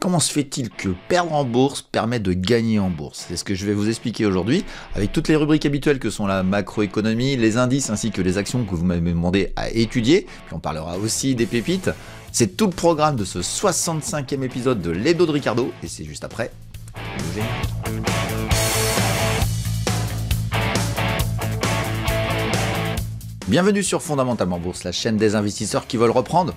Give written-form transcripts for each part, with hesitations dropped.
comment se fait-il que perdre en bourse permet de gagner en bourse? C'est ce que je vais vous expliquer aujourd'hui, avec toutes les rubriques habituelles que sont la macroéconomie, les indices ainsi que les actions que vous m'avez demandé à étudier. Puis on parlera aussi des pépites. C'est tout le programme de ce 65e épisode de l'Hebdo de Ricardo, et c'est juste après. Bienvenue sur Fondamentalement Bourse, la chaîne des investisseurs qui veulent reprendre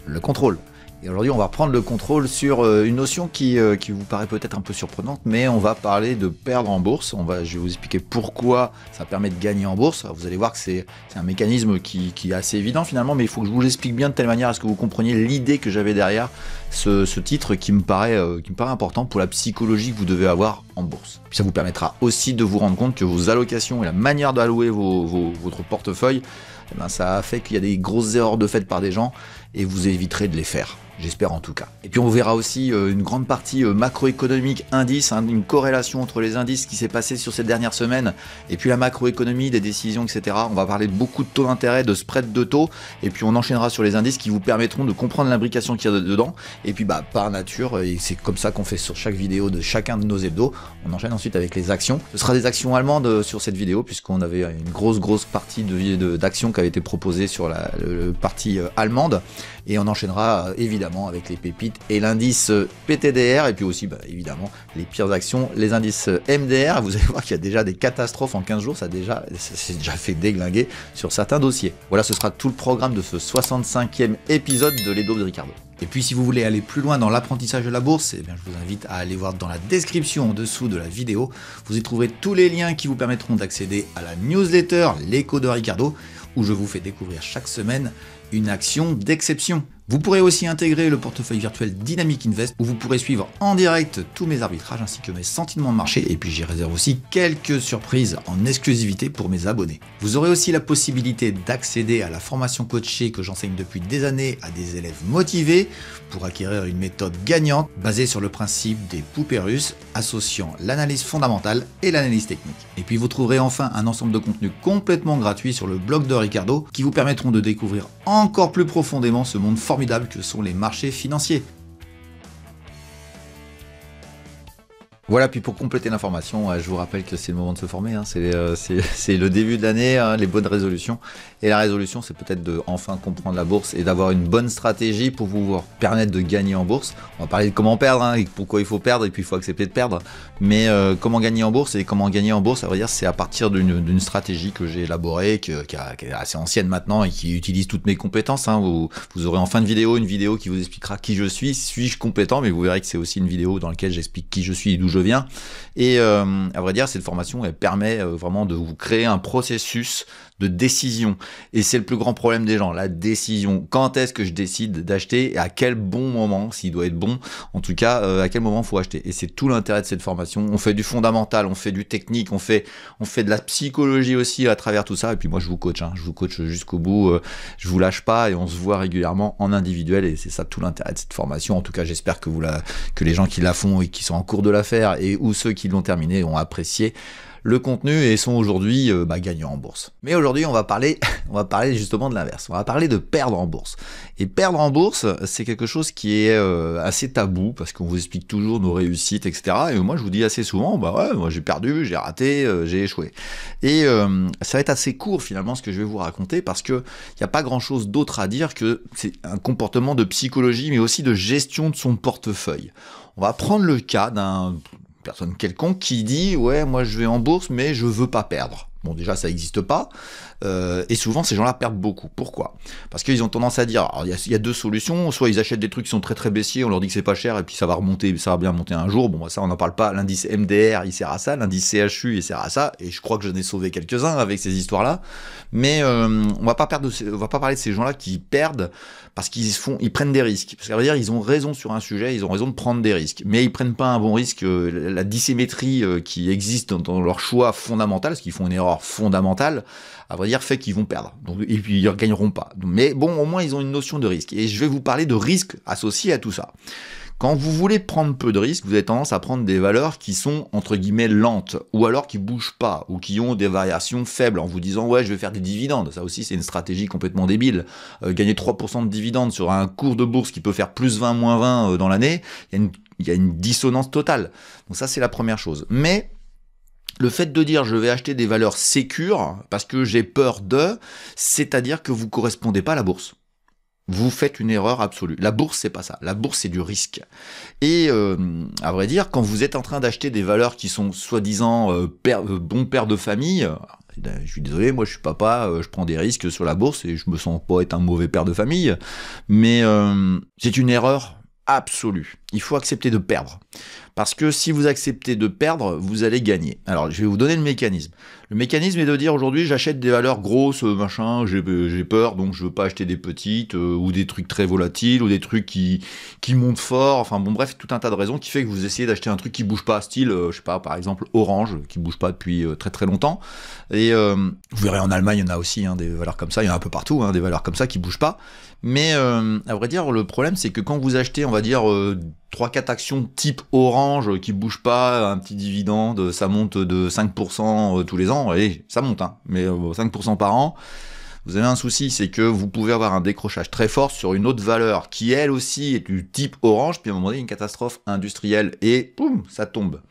le contrôle. Et aujourd'hui, on va reprendre le contrôle sur une notion qui vous paraît peut-être un peu surprenante, mais on va parler de perdre en bourse. Je vais vous expliquer pourquoi ça permet de gagner en bourse. Alors, vous allez voir que c'est un mécanisme qui est assez évident finalement, mais il faut que je vous l'explique bien de telle manière à ce que vous compreniez l'idée que j'avais derrière ce titre qui me paraît important pour la psychologie que vous devez avoir en bourse. Puis ça vous permettra aussi de vous rendre compte que vos allocations et la manière d'allouer votre portefeuille, eh ben, ça a fait qu'il y a des grosses erreurs de fait par des gens et vous éviterez de les faire. J'espère en tout cas. Et puis on verra aussi une grande partie macroéconomique, indice, une corrélation entre les indices qui s'est passé sur ces dernières semaines et puis la macroéconomie, des décisions, etc. On va parler de beaucoup de taux d'intérêt, de spread de taux, et puis on enchaînera sur les indices qui vous permettront de comprendre l'imbrication qu'il y a dedans. Et puis par nature, et c'est comme ça qu'on fait sur chaque vidéo de chacun de nos hebdos, on enchaîne ensuite avec les actions. Ce sera des actions allemandes sur cette vidéo, puisqu'on avait une grosse partie d'actions qui avait été proposée sur la partie allemande. Et on enchaînera évidemment avec les pépites et l'indice PTDR, et puis aussi évidemment les pires actions, les indices MDR. Vous allez voir qu'il y a déjà des catastrophes en 15 jours, ça s'est déjà fait déglinguer sur certains dossiers. Voilà, ce sera tout le programme de ce 65e épisode de l'Hebdo de Ricardo. Et puis si vous voulez aller plus loin dans l'apprentissage de la bourse, eh bien, je vous invite à aller voir dans la description en dessous de la vidéo. Vous y trouverez tous les liens qui vous permettront d'accéder à la newsletter L'Echo de Ricardo, où je vous fais découvrir chaque semaine une action d'exception. Vous pourrez aussi intégrer le portefeuille virtuel Dynamic Invest, où vous pourrez suivre en direct tous mes arbitrages ainsi que mes sentiments de marché, et puis j'y réserve aussi quelques surprises en exclusivité pour mes abonnés. Vous aurez aussi la possibilité d'accéder à la formation coachée que j'enseigne depuis des années à des élèves motivés pour acquérir une méthode gagnante basée sur le principe des poupées russes, associant l'analyse fondamentale et l'analyse technique. Et puis vous trouverez enfin un ensemble de contenus complètement gratuits sur le blog de Ricardo qui vous permettront de découvrir encore plus profondément ce monde formidable que sont les marchés financiers. Voilà, puis pour compléter l'information, je vous rappelle que c'est le moment de se former, hein. C'est le début de l'année, hein, les bonnes résolutions. Et la résolution, c'est peut-être de enfin comprendre la bourse et d'avoir une bonne stratégie pour vous permettre de gagner en bourse. On va parler de comment perdre, hein, et pourquoi il faut perdre, et puis il faut accepter de perdre. Mais comment gagner en bourse, et comment gagner en bourse, ça veut dire c'est à partir d'une stratégie que j'ai élaborée, qui est assez ancienne maintenant et qui utilise toutes mes compétences. Hein. Vous aurez en fin de vidéo une vidéo qui vous expliquera qui je suis-je compétent, mais vous verrez que c'est aussi une vidéo dans laquelle j'explique qui je suis et d'où je viens. Et à vrai dire, cette formation, elle permet vraiment de vous créer un processus de décision. Et c'est le plus grand problème des gens, la décision. Quand est-ce que je décide d'acheter et à quel bon moment, s'il doit être bon, en tout cas, à quel moment il faut acheter. Et c'est tout l'intérêt de cette formation. On fait du fondamental, on fait du technique, on fait de la psychologie aussi à travers tout ça. Et puis moi, je vous coach, hein. Je vous coach jusqu'au bout. Je vous lâche pas et on se voit régulièrement en individuel. Et c'est ça tout l'intérêt de cette formation. En tout cas, j'espère que les gens qui la font et qui sont en cours de la faire et ou ceux qui l'ont terminé ont apprécié le contenu et sont aujourd'hui gagnants en bourse. Mais aujourd'hui, on va parler justement de l'inverse. On va parler de perdre en bourse. Et perdre en bourse, c'est quelque chose qui est assez tabou parce qu'on vous explique toujours nos réussites, etc. Et moi, je vous dis assez souvent, moi j'ai perdu, j'ai raté, j'ai échoué. Et ça va être assez court finalement ce que je vais vous raconter parce que il n'y a pas grand-chose d'autre à dire que c'est un comportement de psychologie, mais aussi de gestion de son portefeuille. On va prendre le cas d'une personne quelconque qui dit « Ouais, moi je vais en bourse, mais je veux pas perdre ». Bon, déjà, ça n'existe pas. Et souvent, ces gens-là perdent beaucoup. Pourquoi? Parce qu'ils ont tendance à dire, alors, il y a deux solutions. Soit ils achètent des trucs qui sont très baissiers, on leur dit que c'est pas cher, et puis ça va remonter, ça va bien monter un jour. Bon, ça, on n'en parle pas. L'indice MDR, il sert à ça. L'indice CHU, il sert à ça. Et je crois que j'en ai sauvé quelques-uns avec ces histoires-là. Mais on va pas parler de ces gens-là qui perdent parce qu'ils prennent des risques. Parce qu'à vrai dire, ils ont raison sur un sujet, ils ont raison de prendre des risques. Mais ils prennent pas un bon risque. La dissymétrie qui existe dans leur choix fondamental, parce qu'ils font une erreur fondamentale, à vrai dire, fait qu'ils vont perdre. Donc, et puis, ils ne gagneront pas. Mais bon, au moins, ils ont une notion de risque. Et je vais vous parler de risques associés à tout ça. Quand vous voulez prendre peu de risques, vous avez tendance à prendre des valeurs qui sont entre guillemets lentes, ou alors qui bougent pas, ou qui ont des variations faibles, en vous disant ouais je vais faire des dividendes. Ça aussi c'est une stratégie complètement débile. Gagner 3% de dividendes sur un cours de bourse qui peut faire plus 20, moins 20 dans l'année, il y a une dissonance totale. Donc ça c'est la première chose. Mais le fait de dire je vais acheter des valeurs sécures parce que j'ai peur de, c'est-à-dire que vous correspondez pas à la bourse. Vous faites une erreur absolue. La bourse, c'est pas ça. La bourse, c'est du risque. Et à vrai dire, quand vous êtes en train d'acheter des valeurs qui sont soi-disant bons pères de famille, je suis désolé, moi je suis papa, je prends des risques sur la bourse et je me sens pas être un mauvais père de famille, mais c'est une erreur absolue. Il faut accepter de perdre. Parce que si vous acceptez de perdre, vous allez gagner. Alors, je vais vous donner le mécanisme. Le mécanisme est de dire aujourd'hui, j'achète des valeurs grosses, machin, j'ai peur, donc je veux pas acheter des petites, ou des trucs très volatiles, ou des trucs qui montent fort, enfin bon bref, tout un tas de raisons qui fait que vous essayez d'acheter un truc qui bouge pas, style, je sais pas, par exemple, Orange, qui bouge pas depuis très très longtemps. Et vous verrez en Allemagne, il y en a aussi des valeurs comme ça, il y en a un peu partout, des valeurs comme ça qui bougent pas. Mais à vrai dire, le problème c'est que quand vous achetez, on va dire, 3-4 actions type Orange qui bougent pas, un petit dividende, ça monte de 5% tous les ans, et ça monte, mais 5% par an, vous avez un souci, c'est que vous pouvez avoir un décrochage très fort sur une autre valeur qui elle aussi est du type Orange, puis à un moment donné une catastrophe industrielle et boum, ça tombe.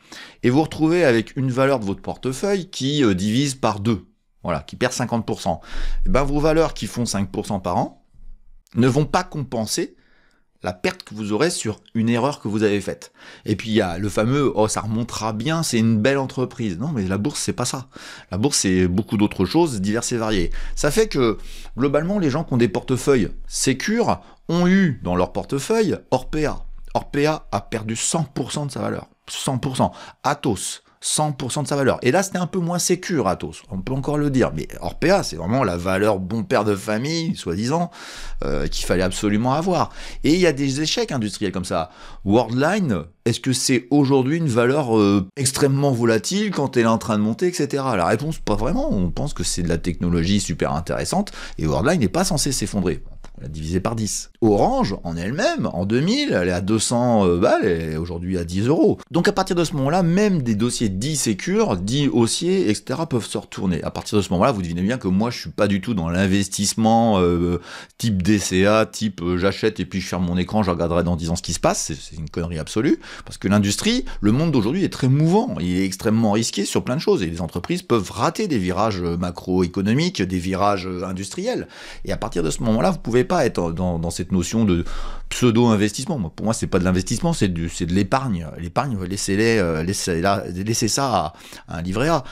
Et vous vous retrouvez avec une valeur de votre portefeuille qui divise par 2, voilà, qui perd 50%. Et ben vos valeurs qui font 5% par an ne vont pas compenser la perte que vous aurez sur une erreur que vous avez faite. Et puis il y a le fameux « oh ça remontera bien, c'est une belle entreprise ». Non mais la bourse c'est pas ça. La bourse c'est beaucoup d'autres choses diverses et variées. Ça fait que globalement les gens qui ont des portefeuilles sécures ont eu dans leur portefeuille Orpea. Orpea a perdu 100% de sa valeur. 100%. Atos, 100% de sa valeur. Et là, c'était un peu moins sécure, Atos. On peut encore le dire. Mais Orpea, c'est vraiment la valeur bon père de famille, soi-disant, qu'il fallait absolument avoir. Et il y a des échecs industriels comme ça. Worldline, est-ce que c'est aujourd'hui une valeur extrêmement volatile quand elle est en train de monter, etc. La réponse, pas vraiment. On pense que c'est de la technologie super intéressante. Et Worldline n'est pas censé s'effondrer. On l'a divisé par 10. Orange, en elle-même, en 2000, elle est à 200 balles, elle est aujourd'hui à 10 euros. Donc à partir de ce moment-là, même des dossiers dits sécures, dits haussiers, etc. peuvent se retourner. À partir de ce moment-là, vous devinez bien que moi, je suis pas du tout dans l'investissement type DCA, type j'achète et puis je ferme mon écran, je regarderai dans 10 ans ce qui se passe. C'est une connerie absolue. Parce que l'industrie, le monde d'aujourd'hui est très mouvant. Il est extrêmement risqué sur plein de choses. Et les entreprises peuvent rater des virages macroéconomiques, des virages industriels. Et à partir de ce moment-là, vous pouvez pas être dans cette notion de pseudo-investissement. Pour moi, c'est pas de l'investissement, c'est de l'épargne. L'épargne, laissez ça à un livret A.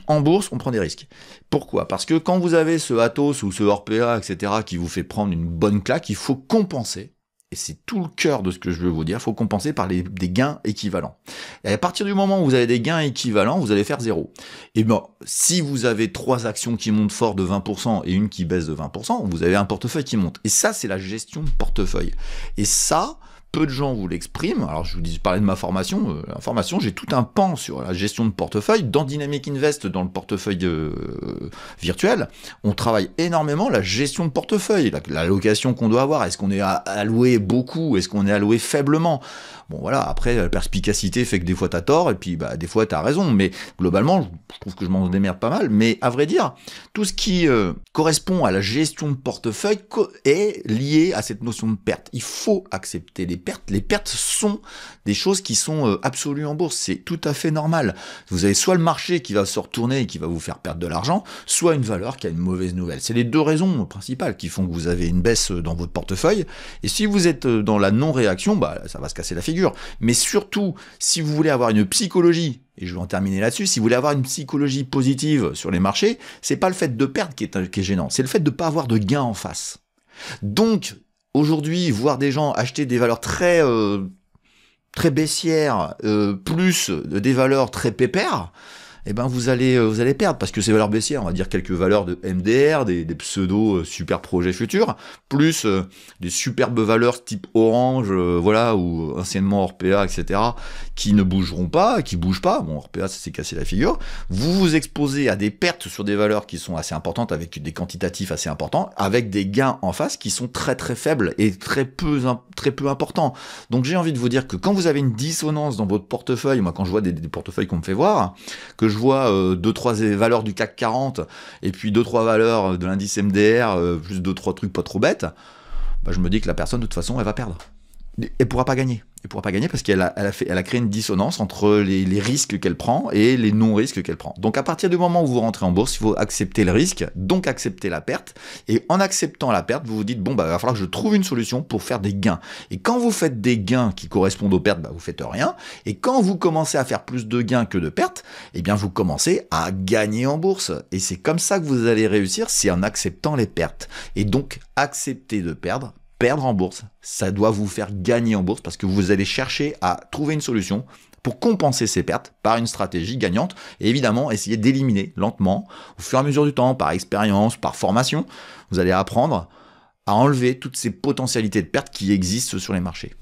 En bourse, on prend des risques. Pourquoi? Parce que quand vous avez ce Atos ou ce Orpea, etc., qui vous fait prendre une bonne claque, il faut compenser. Et c'est tout le cœur de ce que je veux vous dire, il faut compenser par des gains équivalents. Et à partir du moment où vous avez des gains équivalents, vous allez faire 0. Et bien, si vous avez 3 actions qui montent fort de 20% et une qui baisse de 20%, vous avez un portefeuille qui monte. Et ça, c'est la gestion de portefeuille. Et ça, peu de gens vous l'expriment. Alors, je vous parlais de ma formation. La formation, j'ai tout un pan sur la gestion de portefeuille. Dans Dynamic Invest, dans le portefeuille virtuel, on travaille énormément la gestion de portefeuille, l'allocation qu'on doit avoir. Est-ce qu'on est alloué beaucoup? Est-ce qu'on est alloué faiblement? Bon, voilà. Après, la perspicacité fait que des fois t'as tort et puis des fois t'as raison. Mais globalement, je trouve que je m'en démerde pas mal. Mais à vrai dire, tout ce qui correspond à la gestion de portefeuille est lié à cette notion de perte. Il faut accepter les pertes. Les pertes sont des choses qui sont absolues en bourse. C'est tout à fait normal. Vous avez soit le marché qui va se retourner et qui va vous faire perdre de l'argent, soit une valeur qui a une mauvaise nouvelle. C'est les deux raisons principales qui font que vous avez une baisse dans votre portefeuille. Et si vous êtes dans la non-réaction, ça va se casser la figure. Mais surtout, si vous voulez avoir une psychologie, et je vais en terminer là-dessus, si vous voulez avoir une psychologie positive sur les marchés, c'est pas le fait de perdre qui est gênant, c'est le fait de pas avoir de gain en face. Donc, aujourd'hui, voir des gens acheter des valeurs très baissières, plus des valeurs très pépères, eh ben vous allez perdre, parce que ces valeurs baissières, on va dire quelques valeurs de MDR, des pseudo super projets futurs, plus des superbes valeurs type Orange, voilà, ou anciennement Orpea, etc., qui ne bougeront pas, qui bougent pas. Bon, Orpea, ça s'est cassé la figure. Vous vous exposez à des pertes sur des valeurs qui sont assez importantes, avec des quantitatifs assez importants, avec des gains en face qui sont très très faibles et très peu importants. Donc j'ai envie de vous dire que quand vous avez une dissonance dans votre portefeuille, moi quand je vois des portefeuilles qu'on me fait voir, que je vois 2-3 valeurs du CAC 40 et puis 2-3 valeurs de l'indice MDR, plus 2-3 trucs pas trop bêtes, bah, je me dis que la personne de toute façon elle va perdre. Elle pourra pas gagner. Elle pourra pas gagner parce qu'elle a créé une dissonance entre les risques qu'elle prend et les non-risques qu'elle prend. Donc à partir du moment où vous rentrez en bourse, il faut accepter le risque, donc accepter la perte. Et en acceptant la perte, vous vous dites, bon, bah, il va falloir que je trouve une solution pour faire des gains. Et quand vous faites des gains qui correspondent aux pertes, bah, vous faites rien. Et quand vous commencez à faire plus de gains que de pertes, eh bien, vous commencez à gagner en bourse. Et c'est comme ça que vous allez réussir, c'est en acceptant les pertes. Et donc, accepter de perdre en bourse, ça doit vous faire gagner en bourse parce que vous allez chercher à trouver une solution pour compenser ces pertes par une stratégie gagnante et évidemment essayer d'éliminer lentement, au fur et à mesure du temps, par expérience, par formation, vous allez apprendre à enlever toutes ces potentialités de pertes qui existent sur les marchés.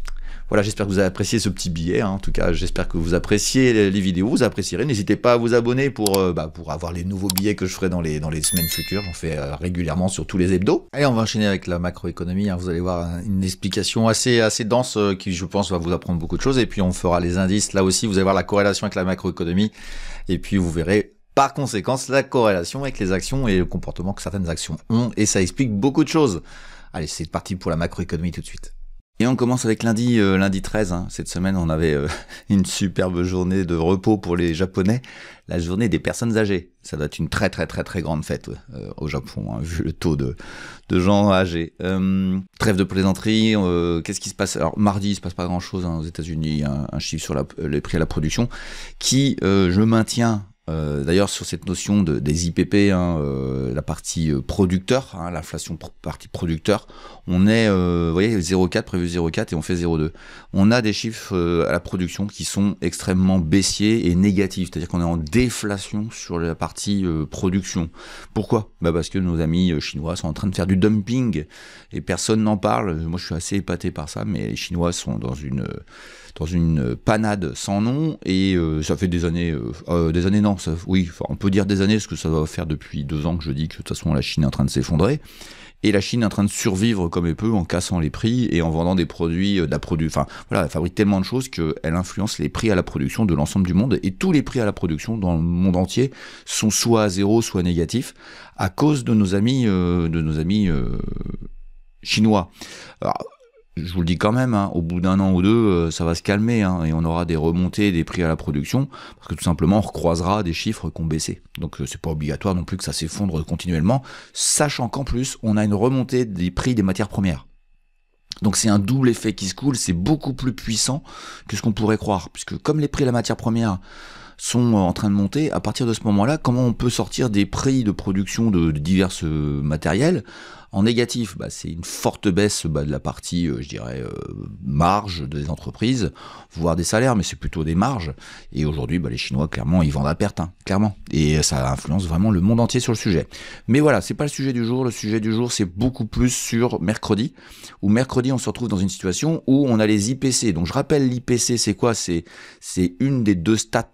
Voilà, j'espère que vous avez apprécié ce petit billet, hein. En tout cas, j'espère que vous appréciez les vidéos, vous apprécierez. N'hésitez pas à vous abonner pour avoir les nouveaux billets que je ferai dans les semaines futures. J'en fais régulièrement sur tous les hebdos. Allez, on va enchaîner avec la macroéconomie, hein. Vous allez voir une explication assez dense qui, je pense, va vous apprendre beaucoup de choses. Et puis, on fera les indices. Là aussi, vous allez voir la corrélation avec la macroéconomie. Et puis, vous verrez par conséquence la corrélation avec les actions et le comportement que certaines actions ont. Et ça explique beaucoup de choses. Allez, c'est parti pour la macroéconomie tout de suite. Et on commence avec lundi 13. Hein. Cette semaine, on avait une superbe journée de repos pour les Japonais, la journée des personnes âgées. Ça doit être une très grande fête au Japon, hein, vu le taux de gens âgés. Trêve de plaisanterie, qu'est-ce qui se passe? Alors mardi, il se passe pas grand-chose hein, aux États-Unis, un chiffre sur les prix à la production qui, je maintiens. D'ailleurs sur cette notion des IPP, hein, la partie producteur, hein, l'inflation partie producteur, on est, vous voyez, 0,4 prévu 0,4 et on fait 0,2. On a des chiffres à la production qui sont extrêmement baissiers et négatifs, c'est-à-dire qu'on est en déflation sur la partie production. Pourquoi? Bah parce que nos amis chinois sont en train de faire du dumping et personne n'en parle. Moi je suis assez épaté par ça, mais les Chinois sont dans une panade sans nom et ça fait des années non, oui, on peut dire des années parce que ça va faire depuis 2 ans que je dis que de toute façon la Chine est en train de s'effondrer et la Chine est en train de survivre comme elle peut en cassant les prix et en vendant des produits, enfin voilà, elle fabrique tellement de choses qu'elle influence les prix à la production de l'ensemble du monde et tous les prix à la production dans le monde entier sont soit à zéro, soit négatifs à cause de nos amis chinois. Alors, je vous le dis quand même, hein, au bout d'1 an ou 2, ça va se calmer hein, et on aura des remontées des prix à la production parce que tout simplement on recroisera des chiffres qui ont baissé. Donc c'est pas obligatoire non plus que ça s'effondre continuellement, sachant qu'en plus on a une remontée des prix des matières premières. Donc c'est un double effet qui se coule, c'est beaucoup plus puissant que ce qu'on pourrait croire, puisque comme les prix de la matière première sont en train de monter, à partir de ce moment-là, comment on peut sortir des prix de production de divers matériels en négatif? C'est une forte baisse de la partie, je dirais, marge des entreprises, voire des salaires, mais c'est plutôt des marges. Et aujourd'hui, les Chinois, clairement, ils vendent à perte, hein, clairement. Et ça influence vraiment le monde entier sur le sujet. Mais voilà, c'est pas le sujet du jour. Le sujet du jour, c'est beaucoup plus sur mercredi, où mercredi, on se retrouve dans une situation où on a les IPC. Donc je rappelle, l'IPC, c'est quoi? C'est une des 2 stats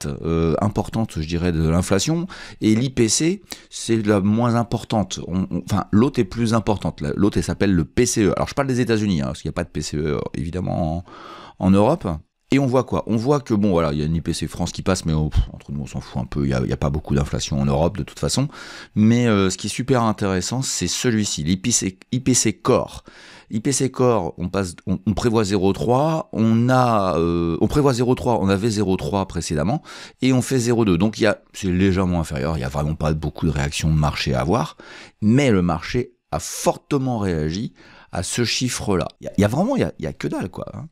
importantes, je dirais, de l'inflation. Et l'IPC, c'est la moins importante. Enfin, l'autre est plus importante. L'autre, elle s'appelle le PCE. Alors, je parle des États-Unis, hein, parce qu'il n'y a pas de PCE, évidemment, en Europe. Et on voit quoi? On voit que, bon, voilà, il y a une IPC France qui passe, mais entre nous, on s'en fout un peu. Il n'y a pas beaucoup d'inflation en Europe, de toute façon. Mais ce qui est super intéressant, c'est celui-ci, l'IPC Core. IPC Core, on prévoit 0,3, on prévoit 0,3, on avait 0,3 précédemment, et on fait 0,2. Donc c'est légèrement inférieur, il n'y a vraiment pas beaucoup de réaction de marché à avoir, mais le marché a fortement réagi à ce chiffre-là. Il y a que dalle, quoi. Hein.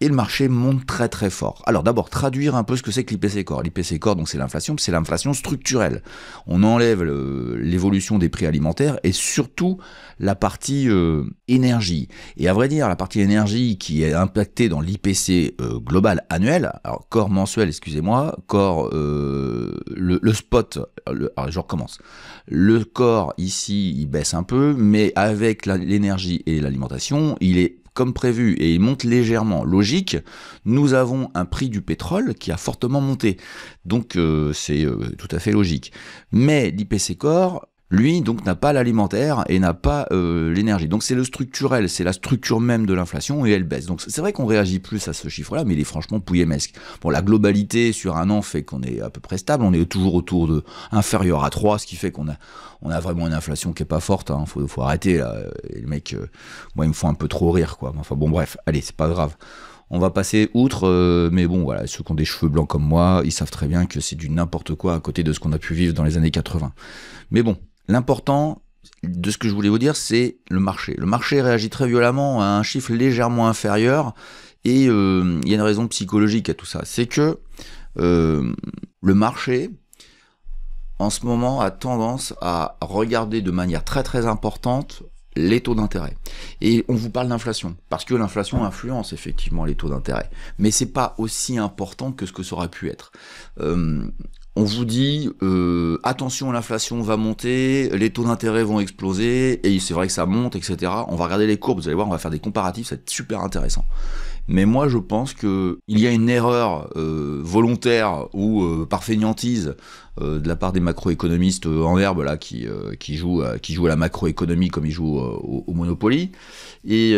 et le marché monte très très fort. Alors d'abord, traduire un peu ce que c'est que l'IPC Core. L'IPC Core, donc c'est l'inflation structurelle. On enlève l'évolution des prix alimentaires et surtout la partie énergie. Et à vrai dire, la partie énergie qui est impactée dans l'IPC global annuel, alors Core mensuel, excusez-moi, Core, le spot, alors je recommence. Le Core ici, il baisse un peu, mais avec l'énergie et l'alimentation, il est comme prévu, et il monte légèrement. Logique, nous avons un prix du pétrole qui a fortement monté. Donc c'est tout à fait logique. Mais l'IPC Core, lui, donc n'a pas l'alimentaire et n'a pas l'énergie. Donc c'est le structurel, c'est la structure même de l'inflation et elle baisse. Donc c'est vrai qu'on réagit plus à ce chiffre-là, mais il est franchement pouillemesque. Bon, la globalité sur un an fait qu'on est à peu près stable, on est toujours autour de inférieur à 3, ce qui fait qu'on a vraiment une inflation qui est pas forte, hein. Faut arrêter là. Et les mecs, moi ils me font un peu trop rire quoi. Enfin bon bref, allez, c'est pas grave. On va passer outre, mais bon voilà, ceux qui ont des cheveux blancs comme moi, ils savent très bien que c'est du n'importe quoi à côté de ce qu'on a pu vivre dans les années 80. Mais bon, l'important de ce que je voulais vous dire, c'est le marché. Le marché réagit très violemment à un chiffre légèrement inférieur, et il y a une raison psychologique à tout ça. C'est que le marché, en ce moment, a tendance à regarder de manière très très importante les taux d'intérêt. Et on vous parle d'inflation, parce que l'inflation influence effectivement les taux d'intérêt. Mais c'est pas aussi important que ce que ça aurait pu être. On vous dit, attention, l'inflation va monter, les taux d'intérêt vont exploser, et c'est vrai que ça monte, etc. On va regarder les courbes, vous allez voir, on va faire des comparatifs, ça va être super intéressant. Mais moi, je pense que il y a une erreur volontaire ou par fainéantise de la part des macroéconomistes en herbe là qui jouent à la macroéconomie comme ils jouent au Monopoly. Et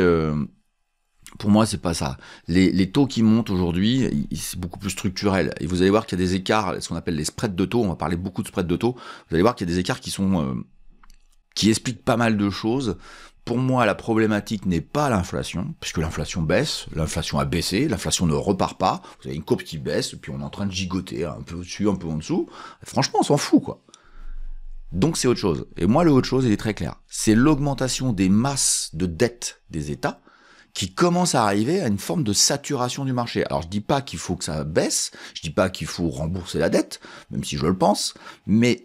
pour moi, c'est pas ça. Les taux qui montent aujourd'hui, c'est beaucoup plus structurel. Et vous allez voir qu'il y a des écarts, ce qu'on appelle les spreads de taux. On va parler beaucoup de spreads de taux. Vous allez voir qu'il y a des écarts qui expliquent pas mal de choses. Pour moi, la problématique n'est pas l'inflation, puisque l'inflation baisse, l'inflation a baissé, l'inflation ne repart pas. Vous avez une courbe qui baisse, et puis on est en train de gigoter, un peu au-dessus, un peu en dessous. Franchement, on s'en fout, quoi. Donc c'est autre chose. Et moi, le autre chose, il est très clair. C'est l'augmentation des masses de dettes des États qui commence à arriver à une forme de saturation du marché. Alors je dis pas qu'il faut que ça baisse, je dis pas qu'il faut rembourser la dette, même si je le pense, mais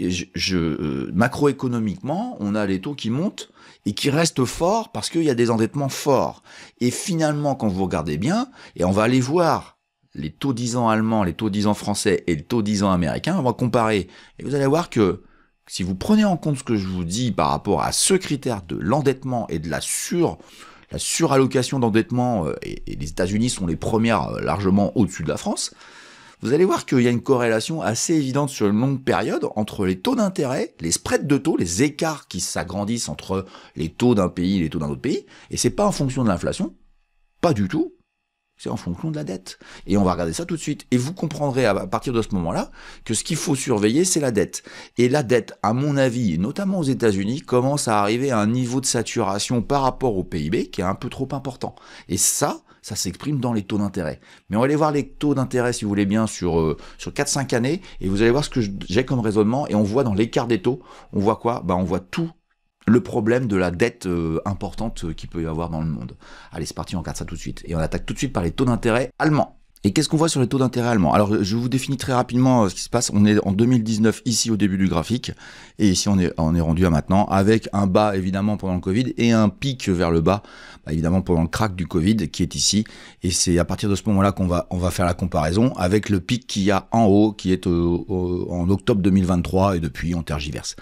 macroéconomiquement, on a les taux qui montent et qui restent forts parce qu'il y a des endettements forts. Et finalement, quand vous regardez bien, et on va aller voir les taux 10 ans allemands, les taux 10 ans français et les taux 10 ans américains, on va comparer. Et vous allez voir que si vous prenez en compte ce que je vous dis par rapport à ce critère de l'endettement et de la surallocation d'endettement, et les États-Unis sont les premières largement au-dessus de la France, vous allez voir qu'il y a une corrélation assez évidente sur une longue période entre les taux d'intérêt, les spreads de taux, les écarts qui s'agrandissent entre les taux d'un pays et les taux d'un autre pays, et c'est pas en fonction de l'inflation, pas du tout, c'est en fonction de la dette. Et on va regarder ça tout de suite. Et vous comprendrez à partir de ce moment-là que ce qu'il faut surveiller, c'est la dette. Et la dette, à mon avis, notamment aux États-Unis, commence à arriver à un niveau de saturation par rapport au PIB qui est un peu trop important. Et ça s'exprime dans les taux d'intérêt. Mais on va aller voir les taux d'intérêt, si vous voulez bien, sur 4-5 années, et vous allez voir ce que j'ai comme raisonnement, et on voit dans l'écart des taux, on voit quoi ? On voit tout le problème de la dette importante qu'il peut y avoir dans le monde. Allez, c'est parti, on regarde ça tout de suite. Et on attaque tout de suite par les taux d'intérêt allemands. Et qu'est-ce qu'on voit sur les taux d'intérêt allemands ? Alors, je vous définis très rapidement ce qui se passe. On est en 2019, ici, au début du graphique. Et ici, on est rendu à maintenant, avec un bas, évidemment, pendant le Covid, et un pic vers le bas, évidemment, pendant le crack du Covid, qui est ici. Et c'est à partir de ce moment-là qu'on va faire la comparaison avec le pic qu'il y a en haut, qui est en octobre 2023, et depuis, on tergiverse.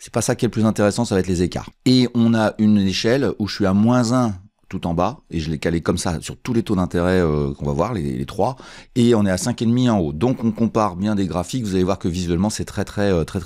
C'est pas ça qui est le plus intéressant, ça va être les écarts. Et on a une échelle où je suis à -1 tout en bas, et je l'ai calé comme ça sur tous les taux d'intérêt qu'on va voir, les trois, et on est à 5,5 en haut. Donc on compare bien des graphiques, vous allez voir que visuellement c'est très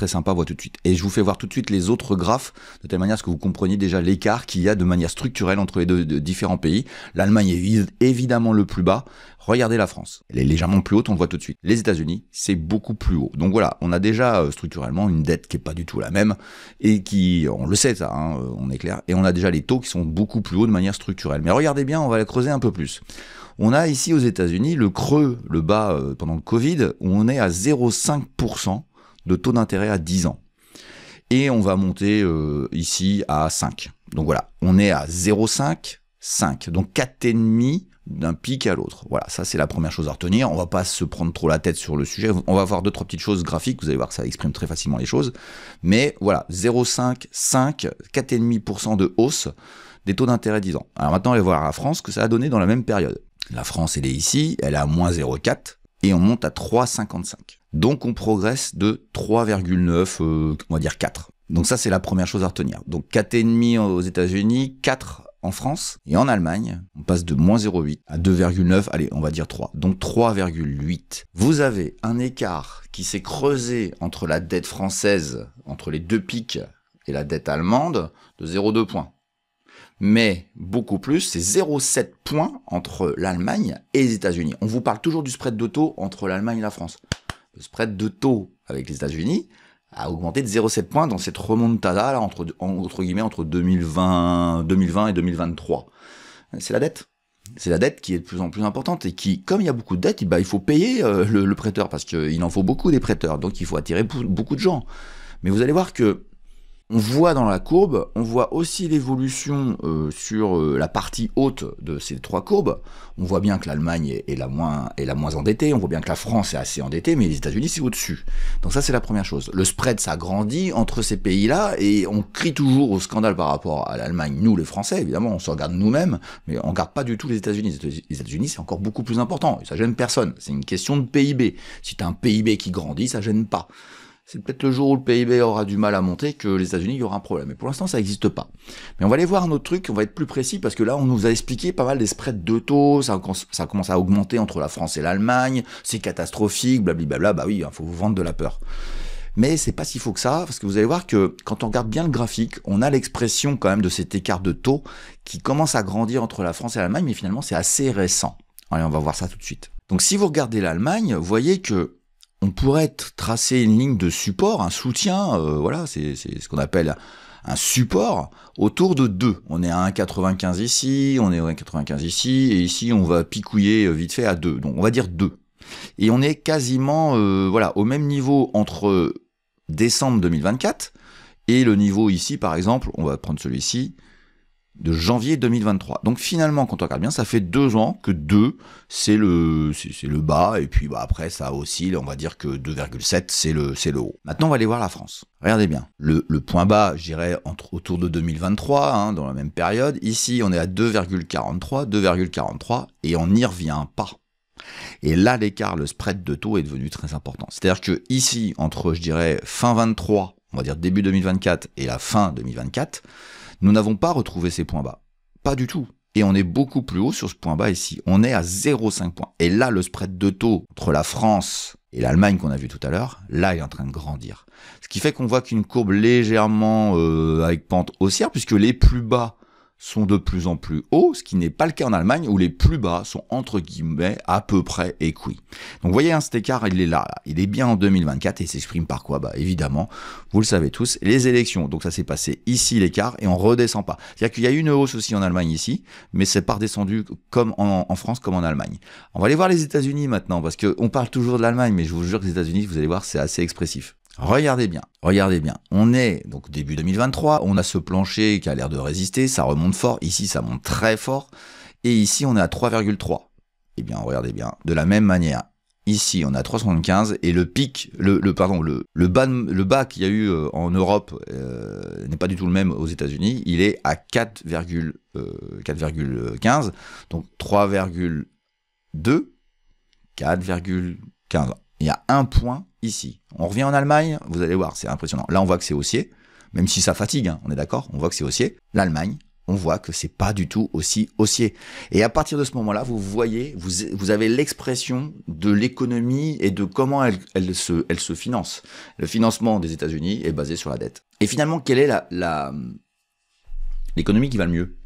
sympa à voir tout de suite. Et je vous fais voir tout de suite les autres graphes, de telle manière à ce que vous compreniez déjà l'écart qu'il y a de manière structurelle entre les deux différents pays. L'Allemagne est évidemment le plus bas. Regardez la France, elle est légèrement plus haute, on le voit tout de suite. Les États-Unis, c'est beaucoup plus haut. Donc voilà, on a déjà structurellement une dette qui est pas du tout la même, et qui, on le sait ça, hein, on est clair, et on a déjà les taux qui sont beaucoup plus hauts de manière structurelle. Mais regardez bien, on va la creuser un peu plus. On a ici aux États-Unis le creux, le bas pendant le Covid, où on est à 0,5% de taux d'intérêt à 10 ans. Et on va monter ici à 5. Donc voilà, on est à 0,5, 5. Donc 4,5 d'un pic à l'autre. Voilà, ça c'est la première chose à retenir. On va pas se prendre trop la tête sur le sujet. On va voir deux, trois petites choses graphiques. Vous allez voir que ça exprime très facilement les choses. Mais voilà, 0,5, 5, 4,5% de hausse des taux d'intérêt 10 ans. Alors maintenant, on va voir la France, ce que ça a donné dans la même période. La France, elle est ici, elle est à moins 0,4 et on monte à 3,55. Donc on progresse de 3,9, on va dire 4. Donc ça, c'est la première chose à retenir. Donc 4,5 aux États-Unis, 4 en France, et en Allemagne, on passe de moins 0,8 à 2,9, allez, on va dire 3, donc 3,8. Vous avez un écart qui s'est creusé entre la dette française, entre les deux pics, et la dette allemande, de 0,2 points. Mais beaucoup plus, c'est 0,7 points entre l'Allemagne et les États-Unis. On vous parle toujours du spread de taux entre l'Allemagne et la France. Le spread de taux avec les États-Unis a augmenté de 0,7 points dans cette remontada là, entre 2020 et 2023. C'est la dette. C'est la dette qui est de plus en plus importante et qui, comme il y a beaucoup de dettes, il faut payer le prêteur parce qu'il en faut beaucoup des prêteurs, donc il faut attirer beaucoup de gens. Mais vous allez voir que on voit dans la courbe, on voit aussi l'évolution sur la partie haute de ces trois courbes. On voit bien que l'Allemagne est la moins endettée, on voit bien que la France est assez endettée, mais les États-Unis c'est au-dessus. Donc ça c'est la première chose. Le spread ça grandit entre ces pays-là et on crie toujours au scandale par rapport à l'Allemagne. Nous les Français évidemment, on se regarde nous-mêmes, mais on regarde pas du tout les États-Unis. Les États-Unis c'est encore beaucoup plus important et ça gêne personne. C'est une question de PIB. Si tu as un PIB qui grandit, ça gêne pas. C'est peut-être le jour où le PIB aura du mal à monter que les États-Unis, il y aura un problème. Mais pour l'instant, ça n'existe pas. Mais on va aller voir un autre truc, on va être plus précis, parce que là, on nous a expliqué pas mal des spreads de taux, ça commence à augmenter entre la France et l'Allemagne, c'est catastrophique, blablabla, bah oui, il faut vous vendre de la peur. Mais c'est pas si faux que ça, parce que vous allez voir que quand on regarde bien le graphique, on a l'expression quand même de cet écart de taux qui commence à grandir entre la France et l'Allemagne, mais finalement, c'est assez récent. Allez, on va voir ça tout de suite. Donc si vous regardez l'Allemagne, vous voyez que on pourrait tracer une ligne de support, un soutien, voilà, c'est ce qu'on appelle un support autour de 2. On est à 1,95 ici, on est à 1,95 ici, et ici on va picouiller vite fait à 2. Donc on va dire 2. Et on est quasiment voilà, au même niveau entre décembre 2024 et le niveau ici, par exemple, on va prendre celui-ci, de janvier 2023. Donc finalement, quand on regarde bien, ça fait 2 ans que 2, c'est le bas, et puis après ça oscille, on va dire que 2,7, c'est le haut. Maintenant, on va aller voir la France. Regardez bien, le point bas, je dirais, autour de 2023, hein, dans la même période. Ici, on est à 2,43, et on n'y revient pas. Et là, l'écart, le spread de taux est devenu très important. C'est-à-dire que ici, entre, je dirais, fin 23, on va dire début 2024, et la fin 2024, nous n'avons pas retrouvé ces points bas. Pas du tout. Et on est beaucoup plus haut sur ce point bas ici. On est à 0,5 points. Et là, le spread de taux entre la France et l'Allemagne qu'on a vu tout à l'heure, là, il est en train de grandir. Ce qui fait qu'on voit qu'une courbe légèrement avec pente haussière, puisque les plus bas sont de plus en plus hauts, ce qui n'est pas le cas en Allemagne, où les plus bas sont entre guillemets à peu près équis. Donc vous voyez, hein, cet écart, il est là, il est bien en 2024, et il s'exprime par quoi? Bah évidemment, vous le savez tous, les élections. Donc ça s'est passé ici l'écart, et on redescend pas. C'est-à-dire qu'il y a eu une hausse aussi en Allemagne ici, mais c'est pas redescendu comme en France, comme en Allemagne. On va aller voir les États-Unis maintenant, parce qu'on parle toujours de l'Allemagne, mais je vous jure que les États-Unis, vous allez voir, c'est assez expressif. Regardez bien. On est donc début 2023, on a ce plancher qui a l'air de résister, ça remonte fort, ici ça monte très fort, et ici on est à 3,3. Eh bien, regardez bien, de la même manière, ici on est à 3,75 et le pic, le bas qu'il y a eu en Europe n'est pas du tout le même aux États-Unis, il est à 4,15, donc 3,2, 4,15. Il y a un point ici. On revient en Allemagne, vous allez voir, c'est impressionnant. Là, on voit que c'est haussier, même si ça fatigue, hein, on est d'accord, on voit que c'est haussier. L'Allemagne, on voit que c'est pas du tout aussi haussier. Et à partir de ce moment-là, vous voyez, vous avez l'expression de l'économie et de comment elle se finance. Le financement des États-Unis est basé sur la dette. Et finalement, quelle est l'économie qui va le mieux?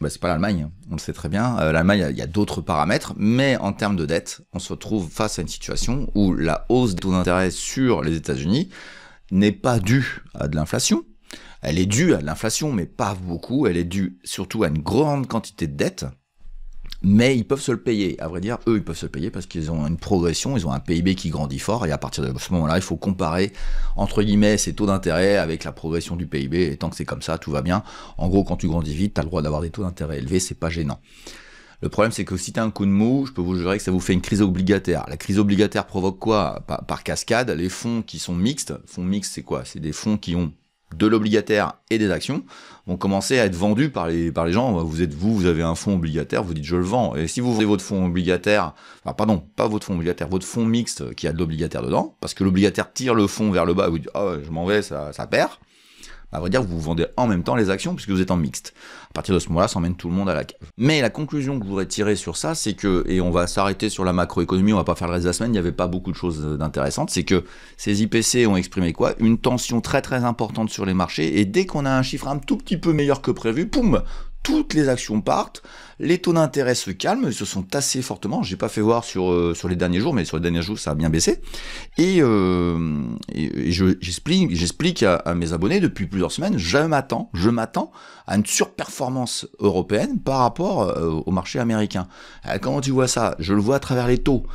Bah, c'est pas l'Allemagne, on le sait très bien. L'Allemagne, il y a d'autres paramètres, mais en termes de dette, on se retrouve face à une situation où la hausse des taux d'intérêt sur les États-Unis n'est pas due à de l'inflation. Elle est due à de l'inflation, mais pas beaucoup. Elle est due surtout à une grande quantité de dettes. Mais ils peuvent se le payer. À vrai dire, eux, ils peuvent se le payer parce qu'ils ont une progression, ils ont un PIB qui grandit fort, et à partir de ce moment-là, il faut comparer, entre guillemets, ces taux d'intérêt avec la progression du PIB, et tant que c'est comme ça, tout va bien. En gros, quand tu grandis vite, tu as le droit d'avoir des taux d'intérêt élevés, c'est pas gênant. Le problème, c'est que si t'as un coup de mou, je peux vous jurer que ça vous fait une crise obligataire. La crise obligataire provoque quoi? Par cascade, les fonds qui sont mixtes. Fonds mixtes, c'est quoi? C'est des fonds qui ont de l'obligataire et des actions, vont commencer à être vendus par les gens. Vous avez un fonds obligataire, vous dites je le vends. Et si vous vendez votre fonds obligataire, enfin pardon, pas votre fonds obligataire, votre fonds mixte qui a de l'obligataire dedans, parce que l'obligataire tire le fonds vers le bas, vous dites ah je m'en vais, ça perd. À vrai dire, vous vendez en même temps les actions puisque vous êtes en mixte. À partir de ce moment-là, ça emmène tout le monde à la cave. Mais la conclusion que je voudrais tirer sur ça, c'est que, et on va s'arrêter sur la macroéconomie, on va pas faire le reste de la semaine, il n'y avait pas beaucoup de choses d'intéressantes, c'est que ces IPC ont exprimé quoi? Une tension très très importante sur les marchés, et dès qu'on a un chiffre un tout petit peu meilleur que prévu, poum, toutes les actions partent, les taux d'intérêt se calment, ils se sont tassés fortement. J'ai pas fait voir sur les derniers jours, mais sur les derniers jours ça a bien baissé. Et j'explique à mes abonnés depuis plusieurs semaines, je m'attends à une surperformance européenne par rapport au marché américain. Comment tu vois ça? Je le vois à travers les taux.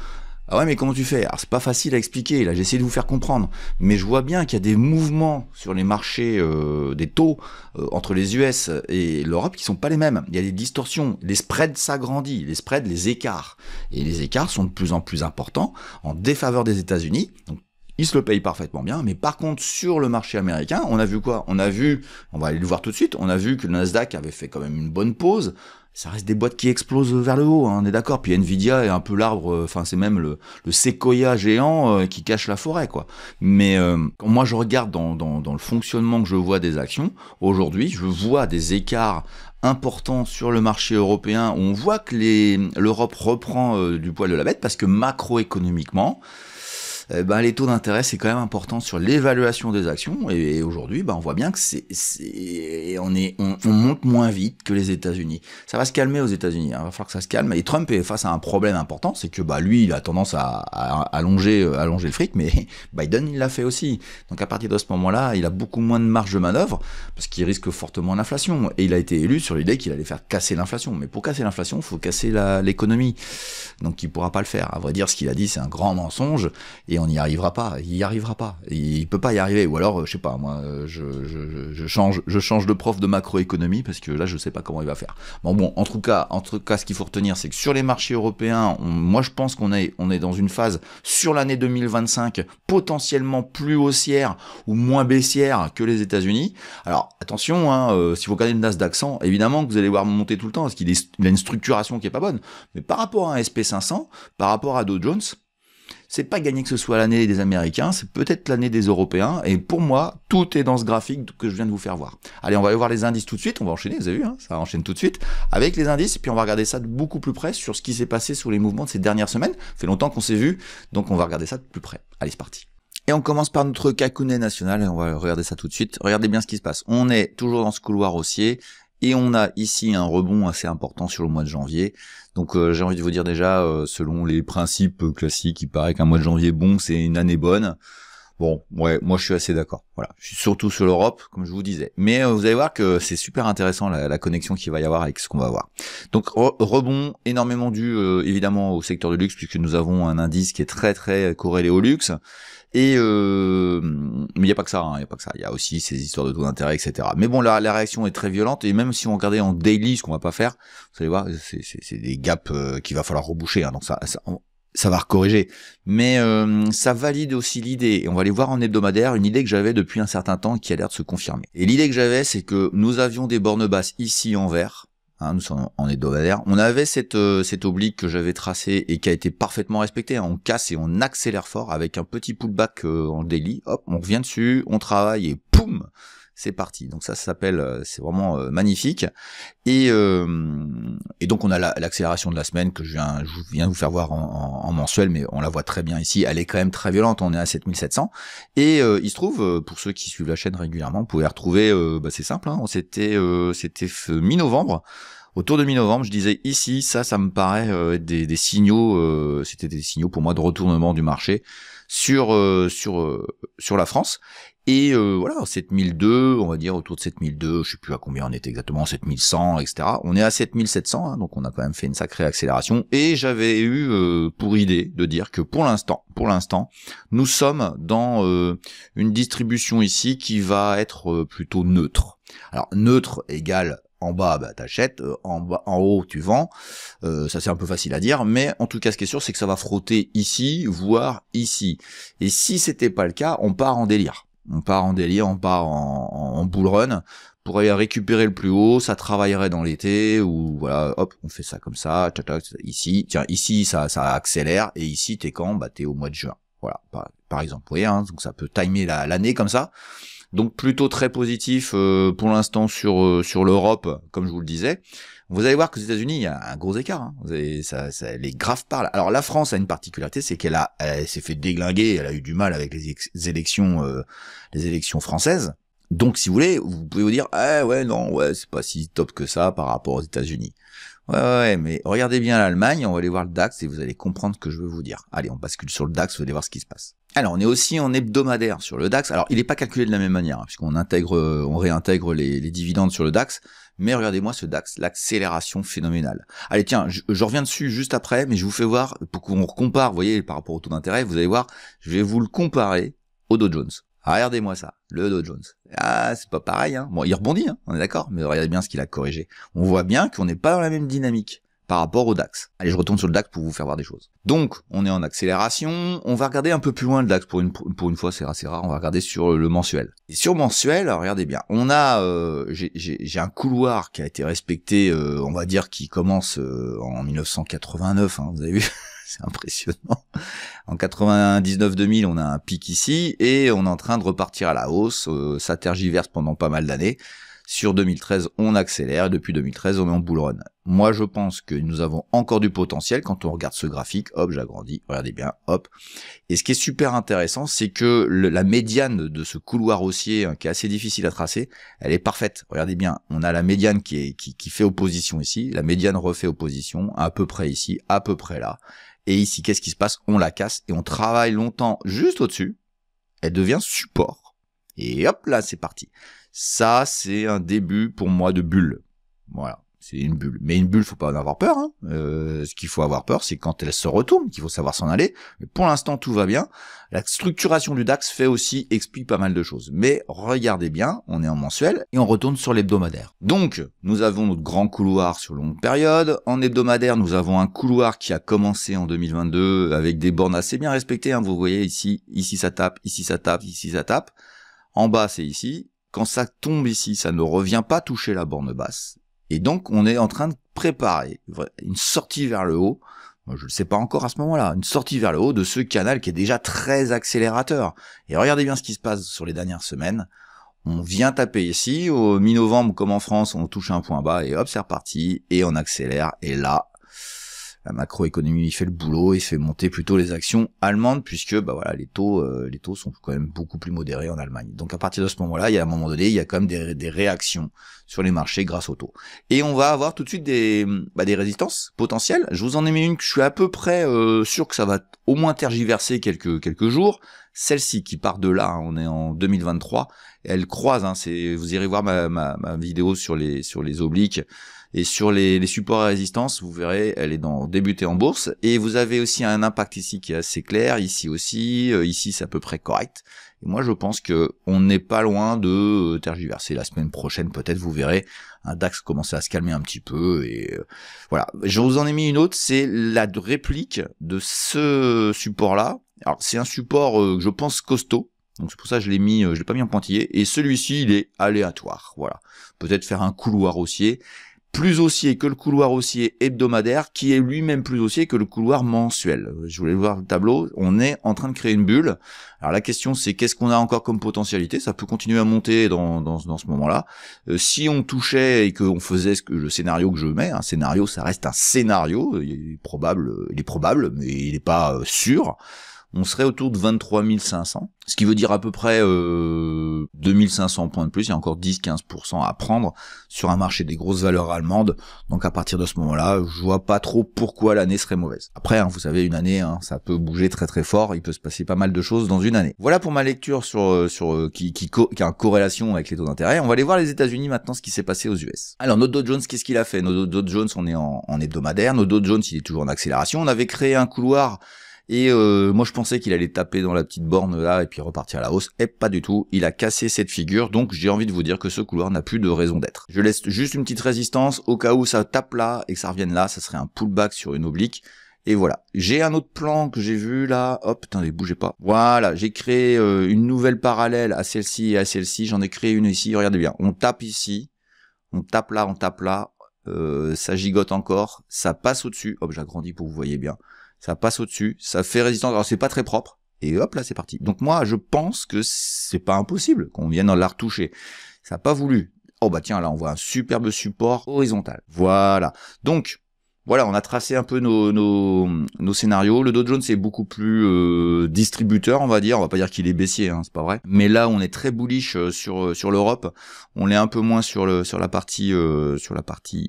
Ah ouais, mais comment tu fais? Alors c'est pas facile à expliquer, là j'essaie de vous faire comprendre, mais je vois bien qu'il y a des mouvements sur les marchés des taux entre les US et l'Europe qui sont pas les mêmes. Il y a des distorsions, les spreads s'agrandissent, les spreads, les écarts, et les écarts sont de plus en plus importants en défaveur des États-Unis. Donc ils se le payent parfaitement bien, mais par contre sur le marché américain, on a vu quoi? On va aller le voir tout de suite, on a vu que le Nasdaq avait fait quand même une bonne pause. Ça reste des boîtes qui explosent vers le haut, hein, on est d'accord. Puis Nvidia est un peu l'arbre, enfin c'est même le séquoia géant qui cache la forêt, quoi. Mais quand moi je regarde dans le fonctionnement que je vois des actions, aujourd'hui je vois des écarts importants sur le marché européen où on voit que l'Europe reprend du poil de la bête parce que macroéconomiquement, les taux d'intérêt c'est quand même important sur l'évaluation des actions, et aujourd'hui on voit bien que on monte moins vite que les États-Unis. Ça va se calmer aux États-Unis, hein, il va falloir que ça se calme, et Trump est face à un problème important, c'est que lui il a tendance à allonger le fric, mais Biden il l'a fait aussi. Donc à partir de ce moment-là, il a beaucoup moins de marge de manœuvre parce qu'il risque fortement l'inflation, et il a été élu sur l'idée qu'il allait faire casser l'inflation. Mais pour casser l'inflation, il faut casser l'économie. Donc il pourra pas le faire. À vrai dire, ce qu'il a dit, c'est un grand mensonge. Et on n'y arrivera pas, il y arrivera pas, il peut pas y arriver, ou alors je sais pas, moi je change de prof de macroéconomie parce que là je sais pas comment il va faire. Bon, en tout cas ce qu'il faut retenir, c'est que sur les marchés européens, moi je pense qu'on est dans une phase sur l'année 2025 potentiellement plus haussière ou moins baissière que les États-Unis. Alors attention, hein, si vous regardez le Nasdaq 100, évidemment que vous allez voir monter tout le temps parce qu'il a une structuration qui est pas bonne, mais par rapport à un SP500, par rapport à Dow Jones, c'est pas gagné que ce soit l'année des Américains, c'est peut-être l'année des Européens, et pour moi, tout est dans ce graphique que je viens de vous faire voir. Allez, on va aller voir les indices tout de suite, on va enchaîner, vous avez vu, hein, ça enchaîne tout de suite, avec les indices, et puis on va regarder ça de beaucoup plus près sur ce qui s'est passé sur les mouvements de ces dernières semaines. Ça fait longtemps qu'on s'est vu, donc on va regarder ça de plus près. Allez, c'est parti. Et on commence par notre Cacunet national, et on va regarder ça tout de suite. Regardez bien ce qui se passe. On est toujours dans ce couloir haussier, et on a ici un rebond assez important sur le mois de janvier. Donc j'ai envie de vous dire déjà, selon les principes classiques, il paraît qu'un mois de janvier bon, c'est une année bonne. Bon, ouais, moi je suis assez d'accord. Voilà, je suis surtout sur l'Europe, comme je vous disais. Mais vous allez voir que c'est super intéressant la connexion qu'il va y avoir avec ce qu'on va voir. Donc rebond énormément dû évidemment au secteur du luxe, puisque nous avons un indice qui est très très corrélé au luxe. Et mais il y a pas que ça, hein, il y a aussi ces histoires de taux d'intérêt, etc. Mais bon, la réaction est très violente, et même si on regardait en daily, ce qu'on va pas faire, vous allez voir, c'est des gaps qu'il va falloir reboucher, hein, donc ça va recorriger. Mais ça valide aussi l'idée, et on va aller voir en hebdomadaire, une idée que j'avais depuis un certain temps qui a l'air de se confirmer. Et l'idée que j'avais, c'est que nous avions des bornes basses ici en vert. Nous sommes en hebdomadaire. On avait cette oblique que j'avais tracée et qui a été parfaitement respectée. On casse et on accélère fort avec un petit pullback en daily. Hop, on revient dessus, on travaille et poum, c'est parti. Donc ça s'appelle, c'est vraiment magnifique. Et donc on a l'accélération de la semaine que je viens de vous faire voir en mensuel, mais on la voit très bien ici. Elle est quand même très violente. On est à 7700. Et il se trouve, pour ceux qui suivent la chaîne régulièrement, vous pouvez la retrouver. C'est simple. Hein, c'était mi-novembre. Autour de mi-novembre, je disais ici, ça me paraît des signaux. C'était des signaux pour moi de retournement du marché sur la France. Et voilà, 7002, on va dire autour de 7002, je sais plus à combien on était exactement, 7100, etc. On est à 7700, hein, donc on a quand même fait une sacrée accélération. Et j'avais eu pour idée de dire que pour l'instant, nous sommes dans une distribution ici qui va être plutôt neutre. Alors neutre égale en bas, bah, t'achètes, en haut, tu vends. Ça c'est un peu facile à dire, mais en tout cas, ce qui est sûr, c'est que ça va frotter ici, voire ici. Et si c'était pas le cas, on part en délire. On part en bull run pour aller récupérer le plus haut, ça travaillerait dans l'été, ou voilà, hop, on fait ça comme ça, ici, tiens, ici, ça accélère, et ici, t'es quand? Bah, t'es au mois de juin. Voilà, par exemple, vous voyez, hein, donc ça peut timer l'année comme ça. Donc plutôt très positif pour l'instant sur l'Europe, comme je vous le disais. Vous allez voir qu'aux États-Unis, il y a un gros écart. Hein. Les graphes parlent. Alors la France a une particularité, c'est elle s'est fait déglinguer, elle a eu du mal avec les élections françaises. Donc si vous voulez, vous pouvez vous dire, c'est pas si top que ça par rapport aux États-Unis. Ouais, mais regardez bien l'Allemagne, on va aller voir le DAX et vous allez comprendre ce que je veux vous dire. Allez, on bascule sur le DAX, vous allez voir ce qui se passe. Alors, on est aussi en hebdomadaire sur le DAX. Alors, il n'est pas calculé de la même manière, hein, puisqu'on réintègre les dividendes sur le DAX. Mais regardez-moi ce DAX, l'accélération phénoménale. Allez, tiens, je reviens dessus juste après, mais je vous fais voir, pour qu'on compare, vous voyez, par rapport au taux d'intérêt, vous allez voir, je vais vous le comparer au Dow Jones. Regardez-moi ça, le Dow Jones. Ah, c'est pas pareil, hein. Bon, il rebondit, hein, on est d'accord, mais regardez bien ce qu'il a corrigé. On voit bien qu'on n'est pas dans la même dynamique par rapport au DAX. Allez, je retourne sur le DAX pour vous faire voir des choses. Donc, on est en accélération, on va regarder un peu plus loin le DAX pour une fois, c'est assez rare, on va regarder sur le mensuel. Et sur mensuel, regardez bien, on a, j'ai un couloir qui a été respecté, on va dire, qui commence en 1989, hein, vous avez vu. C'est impressionnant. En 99-2000, on a un pic ici et on est en train de repartir à la hausse. Ça tergiverse pendant pas mal d'années. Sur 2013, on accélère. Depuis 2013, on est en bull run. Moi, je pense que nous avons encore du potentiel. Quand on regarde ce graphique, hop, j'agrandis. Regardez bien, hop. Et ce qui est super intéressant, c'est que la médiane de ce couloir haussier, qui est assez difficile à tracer, elle est parfaite. Regardez bien, on a la médiane qui fait opposition ici. La médiane refait opposition à peu près ici, à peu près là. Et ici, qu'est-ce qui se passe? On la casse et on travaille longtemps juste au-dessus. Elle devient support. Et hop, là, c'est parti. Ça, c'est un début pour moi de bulle. Voilà, c'est une bulle. Mais une bulle, faut pas en avoir peur. Hein. Ce qu'il faut avoir peur, c'est quand elle se retourne, qu'il faut savoir s'en aller. Mais pour l'instant, tout va bien. La structuration du DAX explique pas mal de choses. Mais regardez bien, on est en mensuel et on retourne sur l'hebdomadaire. Donc, nous avons notre grand couloir sur longue période. En hebdomadaire, nous avons un couloir qui a commencé en 2022 avec des bornes assez bien respectées. Hein. Vous voyez ici ça tape, ici ça tape, ici ça tape. En bas, c'est ici. Quand ça tombe ici, ça ne revient pas toucher la borne basse. Et donc, on est en train de préparer une sortie vers le haut. Moi, je ne sais pas encore à ce moment-là. Une sortie vers le haut de ce canal qui est déjà très accélérateur. Et regardez bien ce qui se passe sur les dernières semaines. On vient taper ici. Au mi-novembre, comme en France, on touche un point bas et hop, c'est reparti. Et on accélère. Et là, la macroéconomie fait le boulot et fait monter plutôt les actions allemandes puisque bah voilà les taux sont quand même beaucoup plus modérés en Allemagne. Donc à partir de ce moment-là, il y a un moment donné, il y a quand même des réactions sur les marchés grâce aux taux. Et on va avoir tout de suite des résistances potentielles. Je vous en ai mis une que je suis à peu près sûr que ça va au moins tergiverser quelques jours. Celle-ci qui part de là, hein, on est en 2023, elle croise. Hein, vous irez voir ma vidéo sur les obliques. Et sur les supports à résistance, vous verrez, elle est débutée en bourse. Et vous avez aussi un impact ici qui est assez clair, ici aussi, ici c'est à peu près correct. Et moi je pense que on n'est pas loin de tergiverser. La semaine prochaine peut-être, vous verrez, un DAX commencer à se calmer un petit peu. Et voilà, je vous en ai mis une autre, c'est la réplique de ce support-là. Alors c'est un support que je pense costaud. Donc c'est pour ça que je l'ai pas mis en pointillé. Et celui-ci, il est aléatoire. Voilà, peut-être faire un couloir haussier. Plus haussier que le couloir haussier hebdomadaire, qui est lui-même plus haussier que le couloir mensuel. Je voulais voir le tableau, on est en train de créer une bulle. Alors la question c'est qu'est-ce qu'on a encore comme potentialité? Ça peut continuer à monter dans ce moment-là. Si on touchait et qu'on faisait le scénario que je mets, un scénario ça reste un scénario, il est probable, mais il n'est pas sûr. On serait autour de 23 500, ce qui veut dire à peu près 2500 points de plus, il y a encore 10-15% à prendre sur un marché des grosses valeurs allemandes, donc à partir de ce moment-là, je vois pas trop pourquoi l'année serait mauvaise. Après, hein, vous savez, une année, hein, ça peut bouger très très fort, il peut se passer pas mal de choses dans une année. Voilà pour ma lecture qui a une corrélation avec les taux d'intérêt. On va aller voir les États-Unis maintenant, ce qui s'est passé aux US. Alors, notre Dow Jones, qu'est-ce qu'il a fait? Notre Dow Jones, on est en hebdomadaire, notre Dow Jones, il est toujours en accélération, on avait créé un couloir Et moi je pensais qu'il allait taper dans la petite borne là et puis repartir à la hausse, et pas du tout, il a cassé cette figure, donc j'ai envie de vous dire que ce couloir n'a plus de raison d'être. Je laisse juste une petite résistance au cas où ça tape là et que ça revienne là, ça serait un pullback sur une oblique. Et voilà, j'ai un autre plan que j'ai vu là, hop, attendez, bougez pas. Voilà, j'ai créé une nouvelle parallèle à celle-ci et à celle-ci, j'en ai créé une ici, regardez bien, on tape ici, on tape là, ça gigote encore, ça passe au-dessus, hop, j'agrandis pour que vous voyez bien, ça passe au-dessus, ça fait résistance, alors c'est pas très propre, et hop là c'est parti. Donc moi je pense que c'est pas impossible qu'on vienne la retoucher, ça n'a pas voulu. Oh bah tiens, là on voit un superbe support horizontal, voilà, donc... Voilà, on a tracé un peu nos scénarios. Le Dow Jones est beaucoup plus distributeur, on va dire. On va pas dire qu'il est baissier, hein, c'est pas vrai. Mais là, on est très bullish sur l'Europe. On est un peu moins sur la partie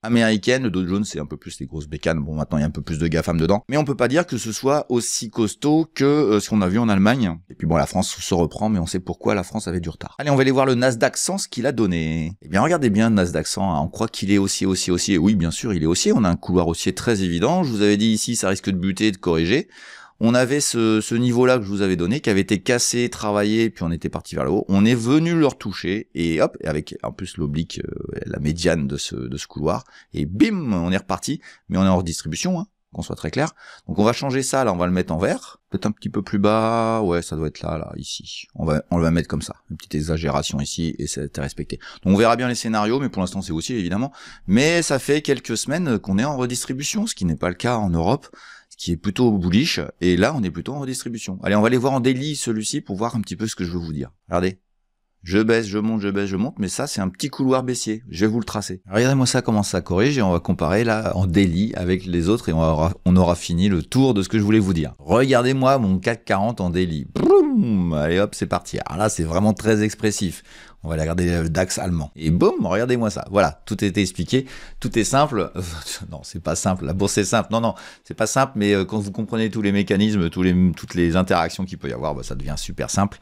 américaine. Le Dow Jones, c'est un peu plus les grosses bécanes. Bon, maintenant il y a un peu plus de GAFAM dedans. Mais on peut pas dire que ce soit aussi costaud que ce qu'on a vu en Allemagne. Et puis bon, la France se reprend, mais on sait pourquoi la France avait du retard. Allez, on va aller voir le Nasdaq 100, ce qu'il a donné. Eh bien, regardez bien le Nasdaq 100. Hein. On croit qu'il est haussier. Et oui, bien sûr, il est haussier. On a un couloir haussier très évident, je vous avais dit ici ça risque de buter, de corriger. On avait ce niveau là que je vous avais donné, qui avait été cassé, travaillé, puis on était parti vers le haut. On est venu le retoucher, et hop, avec en plus l'oblique, la médiane de ce couloir, et bim, on est reparti, mais on est en redistribution, hein, qu'on soit très clair. Donc on va changer ça, là on va le mettre en vert, peut-être un petit peu plus bas, ouais ça doit être là, ici. On va mettre comme ça, une petite exagération ici, et ça a été respecté. Donc on verra bien les scénarios, mais pour l'instant c'est aussi évidemment. Mais ça fait quelques semaines qu'on est en redistribution, ce qui n'est pas le cas en Europe, ce qui est plutôt bullish, et là on est plutôt en redistribution. Allez, on va aller voir en daily celui-ci pour voir un petit peu ce que je veux vous dire. Regardez. Je baisse, je monte, mais ça c'est un petit couloir baissier, je vais vous le tracer. Regardez-moi ça, comment ça corrige, et on va comparer là en daily avec les autres, et on aura fini le tour de ce que je voulais vous dire. Regardez-moi mon CAC 40 en daily. Boum, allez hop, c'est parti. Alors là c'est vraiment très expressif. On va aller regarder le DAX allemand. Et boum, regardez-moi ça. Voilà, tout a été expliqué, tout est simple. Non, c'est pas simple, la bourse est simple. Non, c'est pas simple, mais quand vous comprenez tous les mécanismes, toutes les interactions qu'il peut y avoir, bah, ça devient super simple.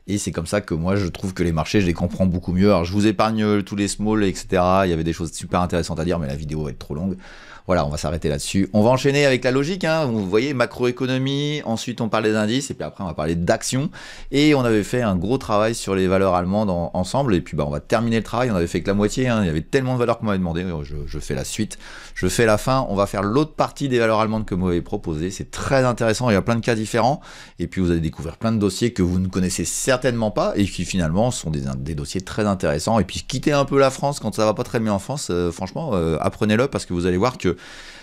Et c'est comme ça que moi, je trouve que les marchés, je les comprends beaucoup mieux. Alors, je vous épargne tous les smalls, etc. Il y avait des choses super intéressantes à dire, mais la vidéo va être trop longue. Voilà, on va s'arrêter là-dessus. On va enchaîner avec la logique, hein. Vous voyez, macroéconomie, ensuite on parle des indices, et puis après on va parler d'actions. Et on avait fait un gros travail sur les valeurs allemandes ensemble, et puis bah on va terminer le travail, on avait fait que la moitié, hein. Il y avait tellement de valeurs qu'on m'avait demandé, je fais la suite, je fais la fin, on va faire l'autre partie des valeurs allemandes que vous m'avez proposé, c'est très intéressant, il y a plein de cas différents, et puis vous allez découvrir plein de dossiers que vous ne connaissez certainement pas, et qui finalement sont des dossiers très intéressants, et puis quittez un peu la France quand ça va pas très bien en France, franchement, apprenez-le, parce que vous allez voir que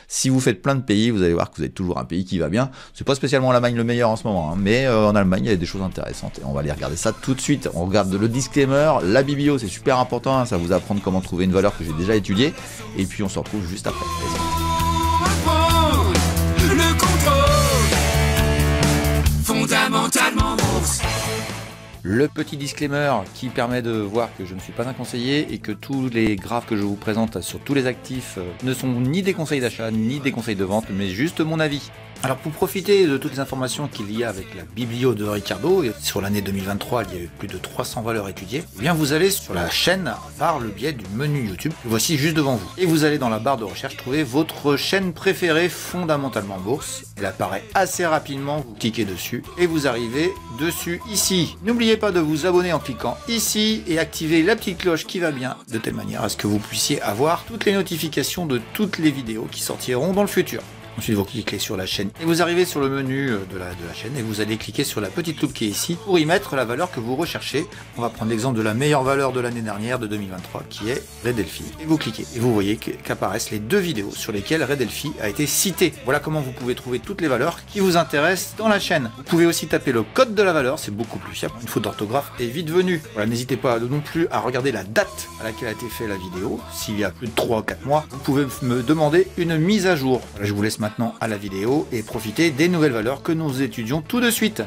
si vous faites plein de pays, vous allez voir que vous êtes toujours un pays qui va bien. C'est pas spécialement l'Allemagne le meilleur en ce moment, hein, mais en Allemagne, il y a des choses intéressantes. Et on va aller regarder ça tout de suite. On regarde le disclaimer, la biblio, c'est super important, hein, ça va vous apprendre comment trouver une valeur que j'ai déjà étudiée. Et puis on se retrouve juste après. Le contrôle, fondamentalement bourse. Le petit disclaimer qui permet de voir que je ne suis pas un conseiller et que tous les graphes que je vous présente sur tous les actifs ne sont ni des conseils d'achat ni des conseils de vente, mais juste mon avis. Alors pour profiter de toutes les informations qu'il y a avec la biblio de Ricardo, et sur l'année 2023 il y a eu plus de 300 valeurs étudiées, eh bien vous allez sur la chaîne par le biais du menu YouTube, voici juste devant vous. Et vous allez dans la barre de recherche trouver votre chaîne préférée fondamentalement bourse. Elle apparaît assez rapidement, vous cliquez dessus et vous arrivez dessus ici. N'oubliez pas de vous abonner en cliquant ici et activer la petite cloche qui va bien, de telle manière à ce que vous puissiez avoir toutes les notifications de toutes les vidéos qui sortiront dans le futur. Ensuite, vous cliquez sur la chaîne et vous arrivez sur le menu de la chaîne et vous allez cliquer sur la petite loupe qui est ici pour y mettre la valeur que vous recherchez. On va prendre l'exemple de la meilleure valeur de l'année dernière, de 2023, qui est Red Delphi. Et vous cliquez et vous voyez qu'apparaissent les deux vidéos sur lesquelles Red Delphi a été cité. Voilà comment vous pouvez trouver toutes les valeurs qui vous intéressent dans la chaîne. Vous pouvez aussi taper le code de la valeur, c'est beaucoup plus fiable. Une faute d'orthographe est vite venue. Voilà, n'hésitez pas non plus à regarder la date à laquelle a été faite la vidéo. S'il y a plus de 3 ou 4 mois, vous pouvez me demander une mise à jour. Voilà, je vous laisse maintenant à la vidéo et profiter des nouvelles valeurs que nous étudions tout de suite.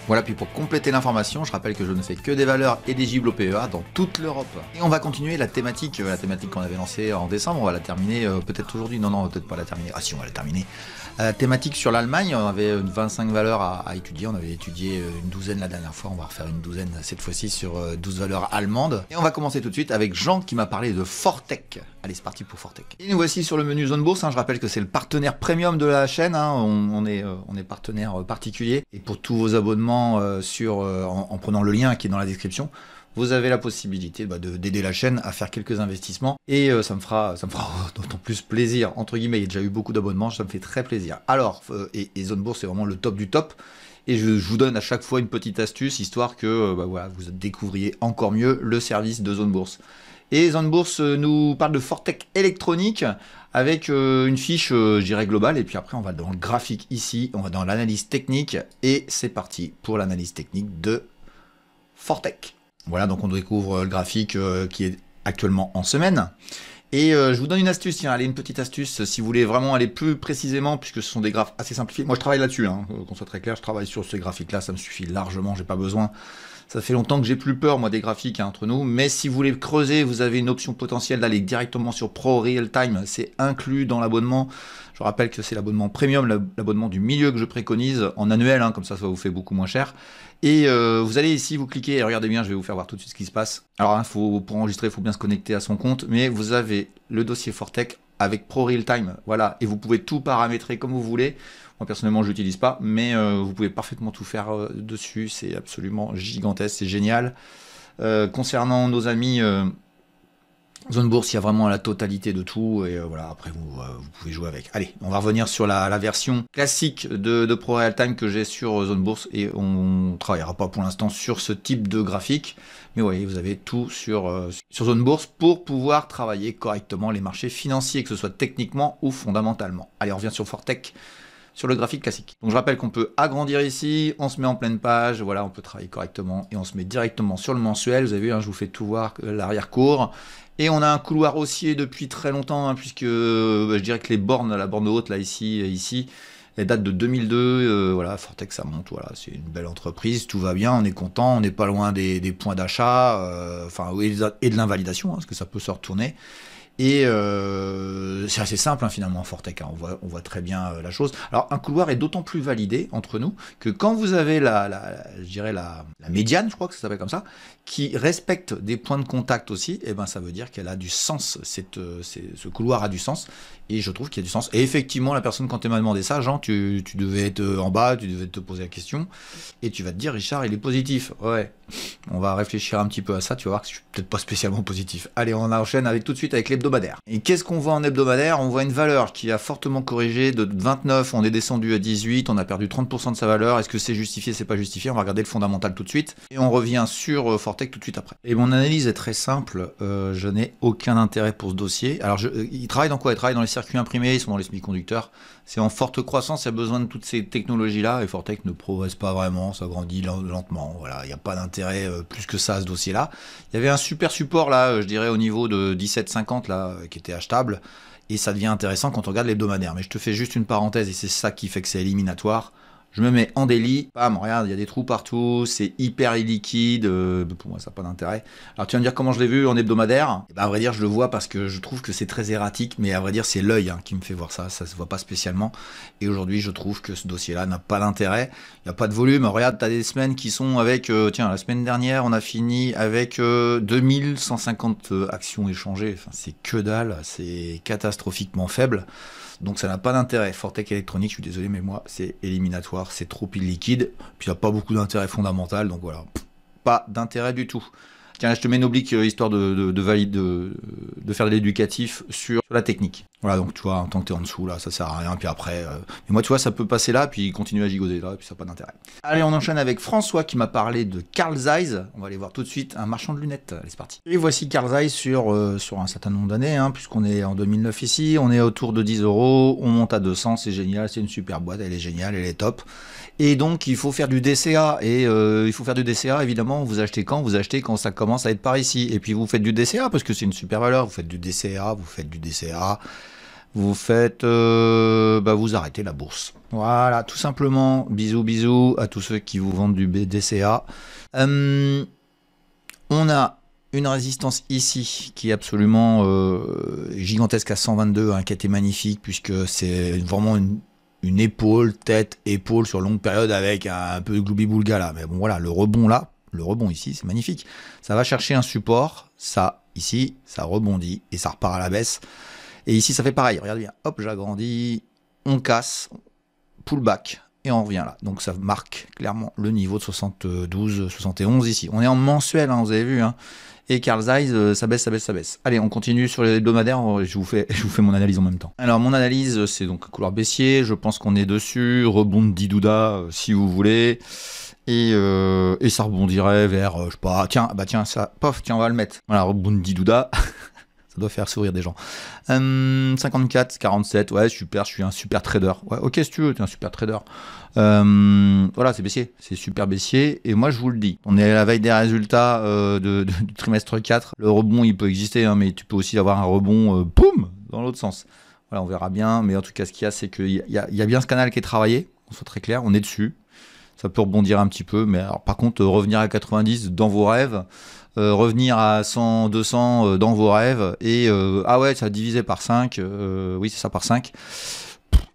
Voilà, puis pour compléter l'information, je rappelle que je ne fais que des valeurs éligibles au PEA dans toute l'Europe. Et on va continuer la thématique qu'on avait lancée en décembre, on va la terminer peut-être aujourd'hui, non, on va peut-être pas la terminer, ah si, on va la terminer. La thématique sur l'Allemagne, on avait 25 valeurs à étudier, on avait étudié une douzaine la dernière fois, on va refaire une douzaine cette fois-ci sur 12 valeurs allemandes. Et on va commencer tout de suite avec Jean qui m'a parlé de Fortech. Allez, c'est parti pour Fortech. Et nous voici sur le menu Zone Bourse, je rappelle que c'est le partenaire premium de la chaîne, on est partenaire particulier. Et pour tous vos abonnements en prenant le lien qui est dans la description, vous avez la possibilité d'aider la chaîne à faire quelques investissements et ça me fera d'autant plus plaisir, entre guillemets. Il y a déjà eu beaucoup d'abonnements, ça me fait très plaisir. Alors, et Zone Bourse, c'est vraiment le top du top. Et je vous donne à chaque fois une petite astuce, histoire que voilà, vous découvriez encore mieux le service de Zone Bourse. Et Zone Bourse nous parle de Fortech électronique avec une fiche, je dirais, globale. Et puis après, on va dans le graphique ici, on va dans l'analyse technique. Et c'est parti pour l'analyse technique de Fortech. Voilà, donc on découvre le graphique qui est actuellement en semaine. Et je vous donne une astuce, tiens, allez, une petite astuce, si vous voulez vraiment aller plus précisément, puisque ce sont des graphes assez simplifiés. Moi, je travaille là-dessus, qu'on soit très clair, je travaille sur ces graphiques-là, ça me suffit largement, j'ai pas besoin. Ça fait longtemps que j'ai plus peur, moi, des graphiques entre nous. Mais si vous voulez creuser, vous avez une option potentielle d'aller directement sur Pro Real Time. C'est inclus dans l'abonnement. Je rappelle que c'est l'abonnement premium, l'abonnement du milieu que je préconise en annuel, comme ça vous fait beaucoup moins cher. Et vous allez ici, vous cliquez, et regardez bien, je vais vous faire voir tout de suite ce qui se passe. Alors, pour enregistrer, il faut bien se connecter à son compte, mais vous avez le dossier Fortech avec Pro Real Time, voilà, et vous pouvez tout paramétrer comme vous voulez. Moi, personnellement, je l'utilise pas, mais vous pouvez parfaitement tout faire dessus, c'est absolument gigantesque, c'est génial. Concernant nos amis Zone Bourse, il y a vraiment la totalité de tout, et voilà, après vous pouvez jouer avec. Allez, on va revenir sur la version classique de Pro Real Time que j'ai sur Zone Bourse, et on ne travaillera pas pour l'instant sur ce type de graphique, mais vous voyez, vous avez tout sur Zone Bourse pour pouvoir travailler correctement les marchés financiers, que ce soit techniquement ou fondamentalement. Allez, on revient sur Fortech, sur le graphique classique. Donc je rappelle qu'on peut agrandir ici, on se met en pleine page, voilà, on peut travailler correctement, et on se met directement sur le mensuel. Vous avez vu, je vous fais tout voir, l'arrière-cour. Et on a un couloir haussier depuis très longtemps, puisque je dirais que la borne haute, là, ici, elle date de 2002, voilà, Fortech, ça monte, voilà, c'est une belle entreprise, tout va bien, on est content, on n'est pas loin des points d'achat, et de l'invalidation, parce que ça peut se retourner. Et c'est assez simple finalement Fortech, on voit très bien la chose. Alors un couloir est d'autant plus validé entre nous que quand vous avez je dirais la médiane, je crois que ça s'appelle comme ça, qui respecte des points de contact aussi, et ben ça veut dire qu'elle a du sens, ce couloir a du sens, et je trouve qu'il y a du sens. Et effectivement, la personne, quand elle m'a demandé ça, Jean, tu devais être en bas, tu devais te poser la question, et tu vas te dire, Richard, il est positif. Ouais, on va réfléchir un petit peu à ça, tu vas voir que je suis peut-être pas spécialement positif. Allez, on enchaîne tout de suite avec l'hebdomadaire. Et qu'est-ce qu'on voit en hebdomadaire? On voit une valeur qui a fortement corrigé de 29, on est descendu à 18, on a perdu 30% de sa valeur. Est-ce que c'est justifié, c'est pas justifié? On va regarder le fondamental tout de suite, et on revient sur Fortech tout de suite après. Et mon analyse est très simple, je n'ai aucun intérêt pour ce dossier. Alors, il travaille dans quoi? Il travaille dans les circuits imprimés, ils sont dans les semi-conducteurs. C'est en forte croissance, il y a besoin de toutes ces technologies-là, et Fortech ne progresse pas vraiment, ça grandit lentement. Voilà, il n'y a pas d'intérêt plus que ça à ce dossier-là. Il y avait un super support là, je dirais au niveau de 17,50 là, qui était achetable, et ça devient intéressant quand on regarde l'hebdomadaire. Mais je te fais juste une parenthèse, et c'est ça qui fait que c'est éliminatoire. Je me mets en daily, bam, regarde, il y a des trous partout, c'est hyper illiquide, pour moi ça n'a pas d'intérêt. Alors tu vas me dire comment je l'ai vu en hebdomadaire? Et ben, à vrai dire, je le vois parce que je trouve que c'est très erratique, mais à vrai dire c'est l'œil qui me fait voir ça se voit pas spécialement. Et aujourd'hui je trouve que ce dossier-là n'a pas d'intérêt, il n'y a pas de volume. Regarde, tu as des semaines qui sont avec, tiens, la semaine dernière on a fini avec 2150 actions échangées, enfin, c'est que dalle, c'est catastrophiquement faible. Donc ça n'a pas d'intérêt. Fortech électronique, je suis désolé, mais moi, c'est éliminatoire, c'est trop illiquide, puis il n'y a pas beaucoup d'intérêt fondamental, donc voilà, pas d'intérêt du tout. Tiens, là, je te mets une oblique, histoire de faire de l'éducatif sur la technique. Voilà, donc tu vois, en tant que tu es en dessous, là, ça sert à rien, puis après... Mais moi, tu vois, ça peut passer là, puis continuer à gigoter là, puis ça n'a pas d'intérêt. Allez, on enchaîne avec François, qui m'a parlé de Carl Zeiss. On va aller voir tout de suite un marchand de lunettes. Allez, c'est parti. Et voici Carl Zeiss sur un certain nombre d'années, puisqu'on est en 2009 ici, on est autour de 10 €, on monte à 200, c'est génial, c'est une super boîte, elle est géniale, elle est top. Et donc, il faut faire du DCA, et il faut faire du DCA, évidemment, vous achetez quand ça commence à être par ici, et puis vous faites du DCA, parce que c'est une super valeur, vous faites du DCA, vous faites, vous arrêtez la bourse. Voilà, tout simplement. Bisous, bisous à tous ceux qui vous vendent du BDCA. On a une résistance ici qui est absolument gigantesque à 122, hein, qui a été magnifique puisque c'est vraiment une épaule, tête, épaule sur longue période avec un peu de gloubi-boulga là. Mais bon voilà, le rebond ici, c'est magnifique. Ça va chercher un support, ça, ici, ça rebondit et ça repart à la baisse. Et ici, ça fait pareil. Regardez bien, hop, j'agrandis, on casse, pullback, et on revient là. Donc ça marque clairement le niveau de 72, 71 ici. On est en mensuel, hein, vous avez vu, hein. Et Carl Zeiss, ça baisse, ça baisse, ça baisse. Allez, on continue sur les hebdomadaires, je vous fais mon analyse en même temps. Alors, mon analyse, c'est donc couloir baissier, je pense qu'on est dessus, rebond de Didouda, si vous voulez, et ça rebondirait vers, je sais pas, tiens, ça, pof, tiens, on va le mettre. Voilà, rebond de Didouda, ça doit faire sourire des gens. 54, 47, ouais, super, je suis un super trader. Ouais, ok, si tu veux, t'es un super trader. Voilà, c'est baissier, c'est super baissier, et moi je vous le dis, on est à la veille des résultats du trimestre 4, le rebond il peut exister, hein, mais tu peux aussi avoir un rebond, boum, dans l'autre sens. Voilà, on verra bien, mais en tout cas ce qu'il y a, c'est qu'il y a bien ce canal qui est travaillé, on soit très clair, on est dessus, ça peut rebondir un petit peu, mais alors, par contre, revenir à 90 dans vos rêves, revenir à 100, 200 dans vos rêves, et ah ouais, ça a divisé par 5, oui c'est ça, par 5,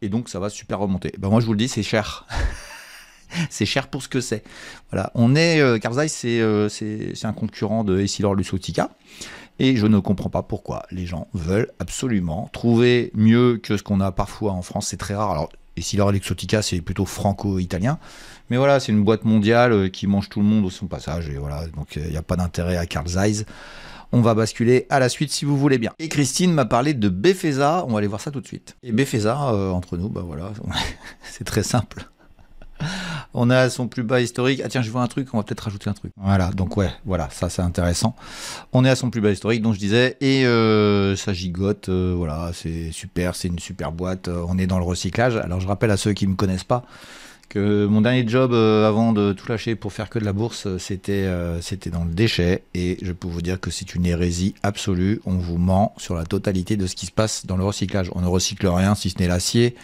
et donc ça va super remonter. Ben moi je vous le dis, c'est cher. C'est cher pour ce que c'est. Voilà, on est Carl Zeiss, c'est un concurrent de Essilor-Luxottica, et je ne comprends pas pourquoi les gens veulent absolument trouver mieux que ce qu'on a parfois en France. C'est très rare. Alors Essilor-Luxottica, c'est plutôt franco-italien, mais voilà, c'est une boîte mondiale qui mange tout le monde au son passage, et voilà, donc il n'y a pas d'intérêt à Carl Zeiss. On va basculer à la suite si vous voulez bien. Et Christine m'a parlé de Befesa, on va aller voir ça tout de suite. Et Befesa, entre nous, bah voilà, c'est très simple. On a son plus bas historique. Ah tiens, je vois un truc, on va peut-être rajouter un truc. Voilà, donc ouais, voilà, ça c'est intéressant. On est à son plus bas historique, dont je disais, et ça gigote, voilà, c'est super, c'est une super boîte, on est dans le recyclage. Alors je rappelle à ceux qui ne me connaissent pas, que mon dernier job avant de tout lâcher pour faire que de la bourse, c'était dans le déchet, et je peux vous dire que c'est une hérésie absolue. On vous ment sur la totalité de ce qui se passe dans le recyclage. On ne recycle rien si ce n'est l'acier,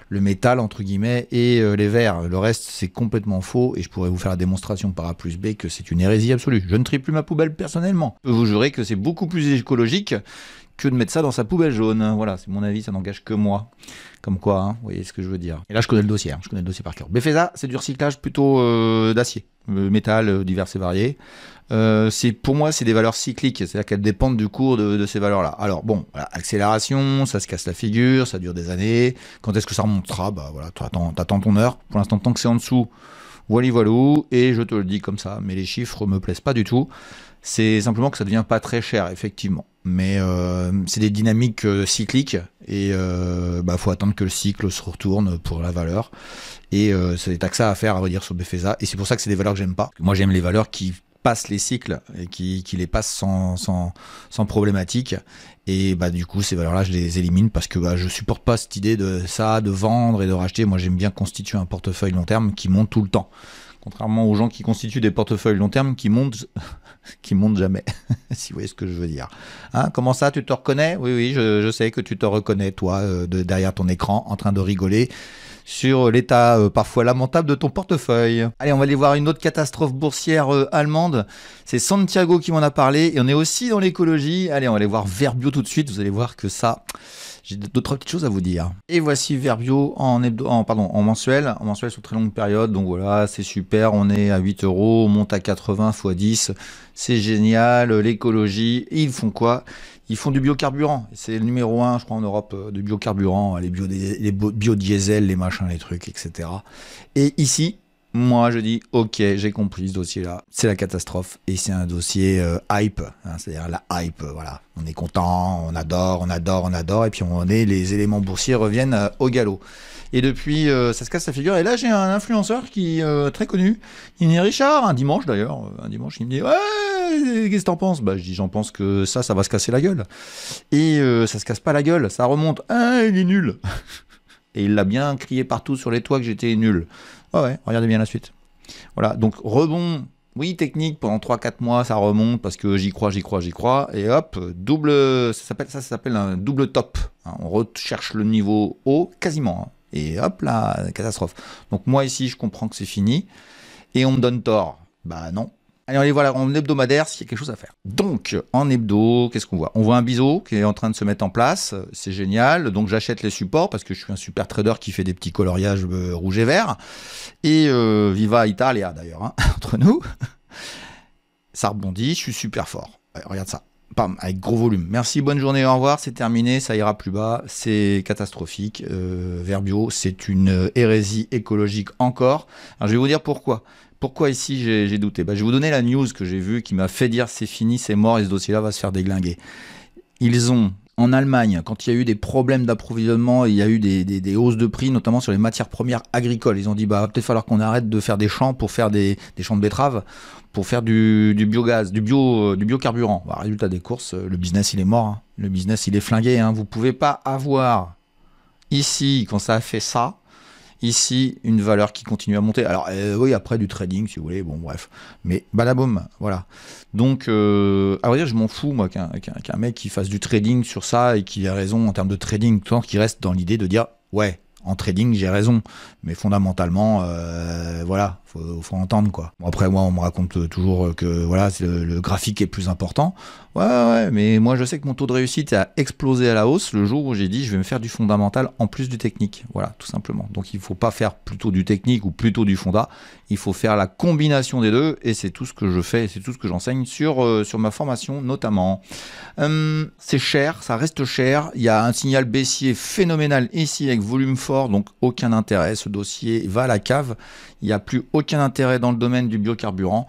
le métal entre guillemets, et les verres. Le reste c'est complètement faux, et je pourrais vous faire la démonstration par A plus B que c'est une hérésie absolue. Je ne trie plus ma poubelle personnellement. Je peux vous jurer que c'est beaucoup plus écologique que de mettre ça dans sa poubelle jaune. Voilà, c'est mon avis, ça n'engage que moi. Comme quoi, hein, vous voyez ce que je veux dire. Et là, je connais le dossier, hein, je connais le dossier par cœur. Befesa, c'est du recyclage plutôt d'acier, métal divers et variés. Pour moi, c'est des valeurs cycliques, c'est-à-dire qu'elles dépendent du cours de ces valeurs-là. Alors bon, voilà, accélération, ça se casse la figure, ça dure des années. Quand est-ce que ça remontera? Bah voilà, t'attends ton heure. Pour l'instant, tant que c'est en dessous, voilou, et je te le dis comme ça, mais les chiffres me plaisent pas du tout. C'est simplement que ça devient pas très cher, effectivement. Mais c'est des dynamiques cycliques, et faut attendre que le cycle se retourne pour la valeur. Et c'est que ça à faire, à vrai dire, sur Befesa. Et c'est pour ça que c'est des valeurs que j'aime pas. Moi, j'aime les valeurs qui passent les cycles et qui les passent sans problématique. Et du coup, ces valeurs-là, je les élimine parce que je supporte pas cette idée de vendre et de racheter. Moi, j'aime bien constituer un portefeuille long terme qui monte tout le temps. Contrairement aux gens qui constituent des portefeuilles long terme qui montent jamais, si vous voyez ce que je veux dire. Hein, comment ça, tu te reconnais? Oui, je sais que tu te reconnais, toi, derrière ton écran, en train de rigoler sur l'état parfois lamentable de ton portefeuille. Allez, on va aller voir une autre catastrophe boursière allemande. C'est Santiago qui m'en a parlé, et on est aussi dans l'écologie. Allez, on va aller voir Verbio tout de suite. Vous allez voir que ça... J'ai d'autres petites choses à vous dire. Et voici Verbio en mensuel sur très longue période. Donc voilà, c'est super. On est à 8 €, on monte à 80 x 10. C'est génial. L'écologie. Et ils font quoi? Ils font du biocarburant. C'est le numéro 1, je crois, en Europe de biocarburant. Les biodiesel, les machins, les trucs, etc. Et ici, moi, je dis, ok, j'ai compris ce dossier-là. C'est la catastrophe, et c'est un dossier hype, hein, c'est-à-dire la hype, voilà. On est content, on adore, et puis les éléments boursiers reviennent au galop. Et depuis, ça se casse la figure. Et là, j'ai un influenceur qui est très connu. Il est Richard, un dimanche d'ailleurs. Un dimanche, il me dit, ouais, qu'est-ce que t'en penses? Je dis, j'en pense que ça va se casser la gueule. Et ça se casse pas la gueule, ça remonte. Ah, il est nul. Et il l'a bien crié partout sur les toits que j'étais nul. Ouais, regardez bien la suite. Voilà, donc rebond Oui, technique, pendant 3-4 mois, ça remonte parce que j'y crois, et hop, double, ça s'appelle un double top. Hein, on recherche le niveau haut quasiment, hein, et hop là, catastrophe. Donc moi ici, je comprends que c'est fini, et on me donne tort. Bah non. Allez, voilà, en hebdomadaire, s'il y a quelque chose à faire. Donc, en hebdo, qu'est-ce qu'on voit? On voit un biseau qui est en train de se mettre en place, c'est génial. Donc, j'achète les supports parce que je suis un super trader qui fait des petits coloriages rouge et vert. Et Viva Italia, d'ailleurs, hein, entre nous. Ça rebondit, je suis super fort. Ouais, regarde ça. Pam, avec gros volume. Merci, bonne journée, au revoir, c'est terminé, ça ira plus bas, c'est catastrophique. Verbio, c'est une hérésie écologique encore. Alors, je vais vous dire pourquoi. Pourquoi ici j'ai douté? Je vais vous donner la news que j'ai vue qui m'a fait dire c'est fini, c'est mort et ce dossier-là va se faire déglinguer. Ils ont, en Allemagne, quand il y a eu des problèmes d'approvisionnement, il y a eu des hausses de prix, notamment sur les matières premières agricoles. Ils ont dit va peut-être falloir qu'on arrête de faire des champs pour faire des champs de betteraves, pour faire du biogaz, du biocarburant. Résultat des courses, le business il est mort, hein. Le business il est flingué. Hein. Vous pouvez pas avoir ici, quand ça a fait ça, ici, une valeur qui continue à monter. Alors, oui, après du trading, si vous voulez, bon, bref. Mais, badaboum, voilà. Donc, à vrai dire, je m'en fous, moi, qu'un mec qui fasse du trading sur ça et qui a raison en termes de trading, tant qu'il reste dans l'idée de dire, ouais, en trading, j'ai raison. Mais fondamentalement, voilà, faut entendre, quoi. Bon, après, moi, on me raconte toujours que, voilà, le graphique est plus important. Ouais, mais moi, je sais que mon taux de réussite a explosé à la hausse le jour où j'ai dit, je vais me faire du fondamental en plus du technique. Voilà, tout simplement. Donc, il ne faut pas faire plutôt du technique ou plutôt du fonda. Il faut faire la combinaison des deux. Et c'est tout ce que je fais, et c'est tout ce que j'enseigne sur ma formation, notamment. C'est cher, ça reste cher. Il y a un signal baissier phénoménal ici avec volume fort, donc aucun intérêt. Ce dossier va à la cave. Il n'y a plus aucun intérêt dans le domaine du biocarburant.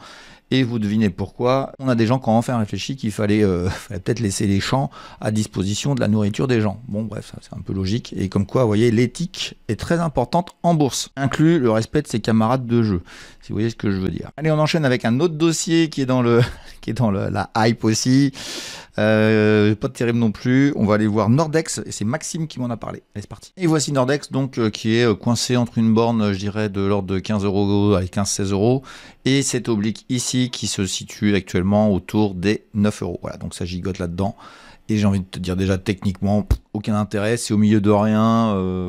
Et vous devinez pourquoi. On a des gens qui ont enfin réfléchi qu'il fallait peut-être laisser les champs à disposition de la nourriture des gens. Bon, bref, c'est un peu logique. Et comme quoi, vous voyez, l'éthique est très importante en bourse. Inclut le respect de ses camarades de jeu, si vous voyez ce que je veux dire. Allez, on enchaîne avec un autre dossier qui est dans la hype aussi. Pas terrible non plus. On va aller voir Nordex et c'est Maxime qui m'en a parlé. Allez, c'est parti. Et voici Nordex donc qui est coincé entre une borne, je dirais, de l'ordre de 15 € avec 15-16 € et cette oblique ici qui se situe actuellement autour des 9 €. Voilà, donc ça gigote là-dedans. Et j'ai envie de te dire déjà techniquement, aucun intérêt. C'est au milieu de rien.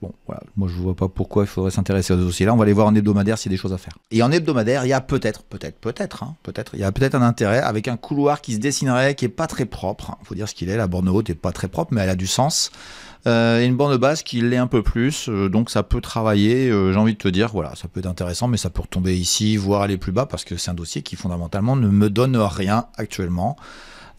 Bon, voilà, moi je vois pas pourquoi il faudrait s'intéresser à ce dossier-là. On va aller voir en hebdomadaire s'il y a des choses à faire. Et en hebdomadaire, il y a peut-être, il y a peut-être un intérêt avec un couloir qui se dessinerait, qui est pas très propre. Il faut dire ce qu'il est. La borne haute est pas très propre, mais elle a du sens. Et une borne basse qui l'est un peu plus, donc ça peut travailler. J'ai envie de te dire, voilà, ça peut être intéressant, mais ça peut retomber ici, voire aller plus bas, parce que c'est un dossier qui fondamentalement ne me donne rien actuellement.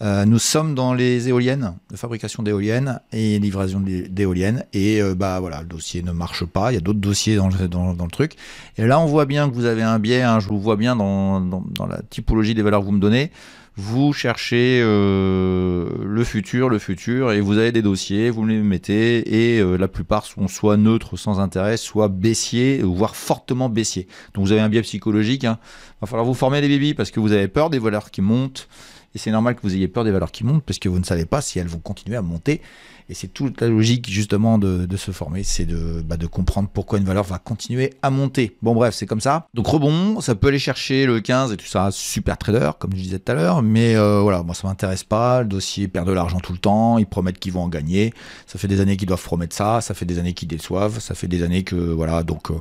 Nous sommes dans les éoliennes, de fabrication d'éoliennes et livraison d'éoliennes. Et voilà, le dossier ne marche pas. Il y a d'autres dossiers dans le truc. Et là, on voit bien que vous avez un biais. Hein, je vous vois bien dans la typologie des valeurs que vous me donnez. Vous cherchez le futur, et vous avez des dossiers, vous les mettez, et la plupart sont soit neutres, sans intérêt, soit baissiers, voire fortement baissiers. Donc vous avez un biais psychologique. Hein. Va falloir vous former les bébés parce que vous avez peur des valeurs qui montent. Et c'est normal que vous ayez peur des valeurs qui montent parce que vous ne savez pas si elles vont continuer à monter. Et c'est toute la logique justement de se former, c'est de comprendre pourquoi une valeur va continuer à monter. Bon bref, c'est comme ça. Donc rebond, ça peut aller chercher le 15 et tout ça, super trader, comme je disais tout à l'heure. Mais voilà, moi ça m'intéresse pas. Le dossier perd de l'argent tout le temps, ils promettent qu'ils vont en gagner. Ça fait des années qu'ils doivent promettre ça, ça fait des années qu'ils déçoivent, ça fait des années que voilà. Donc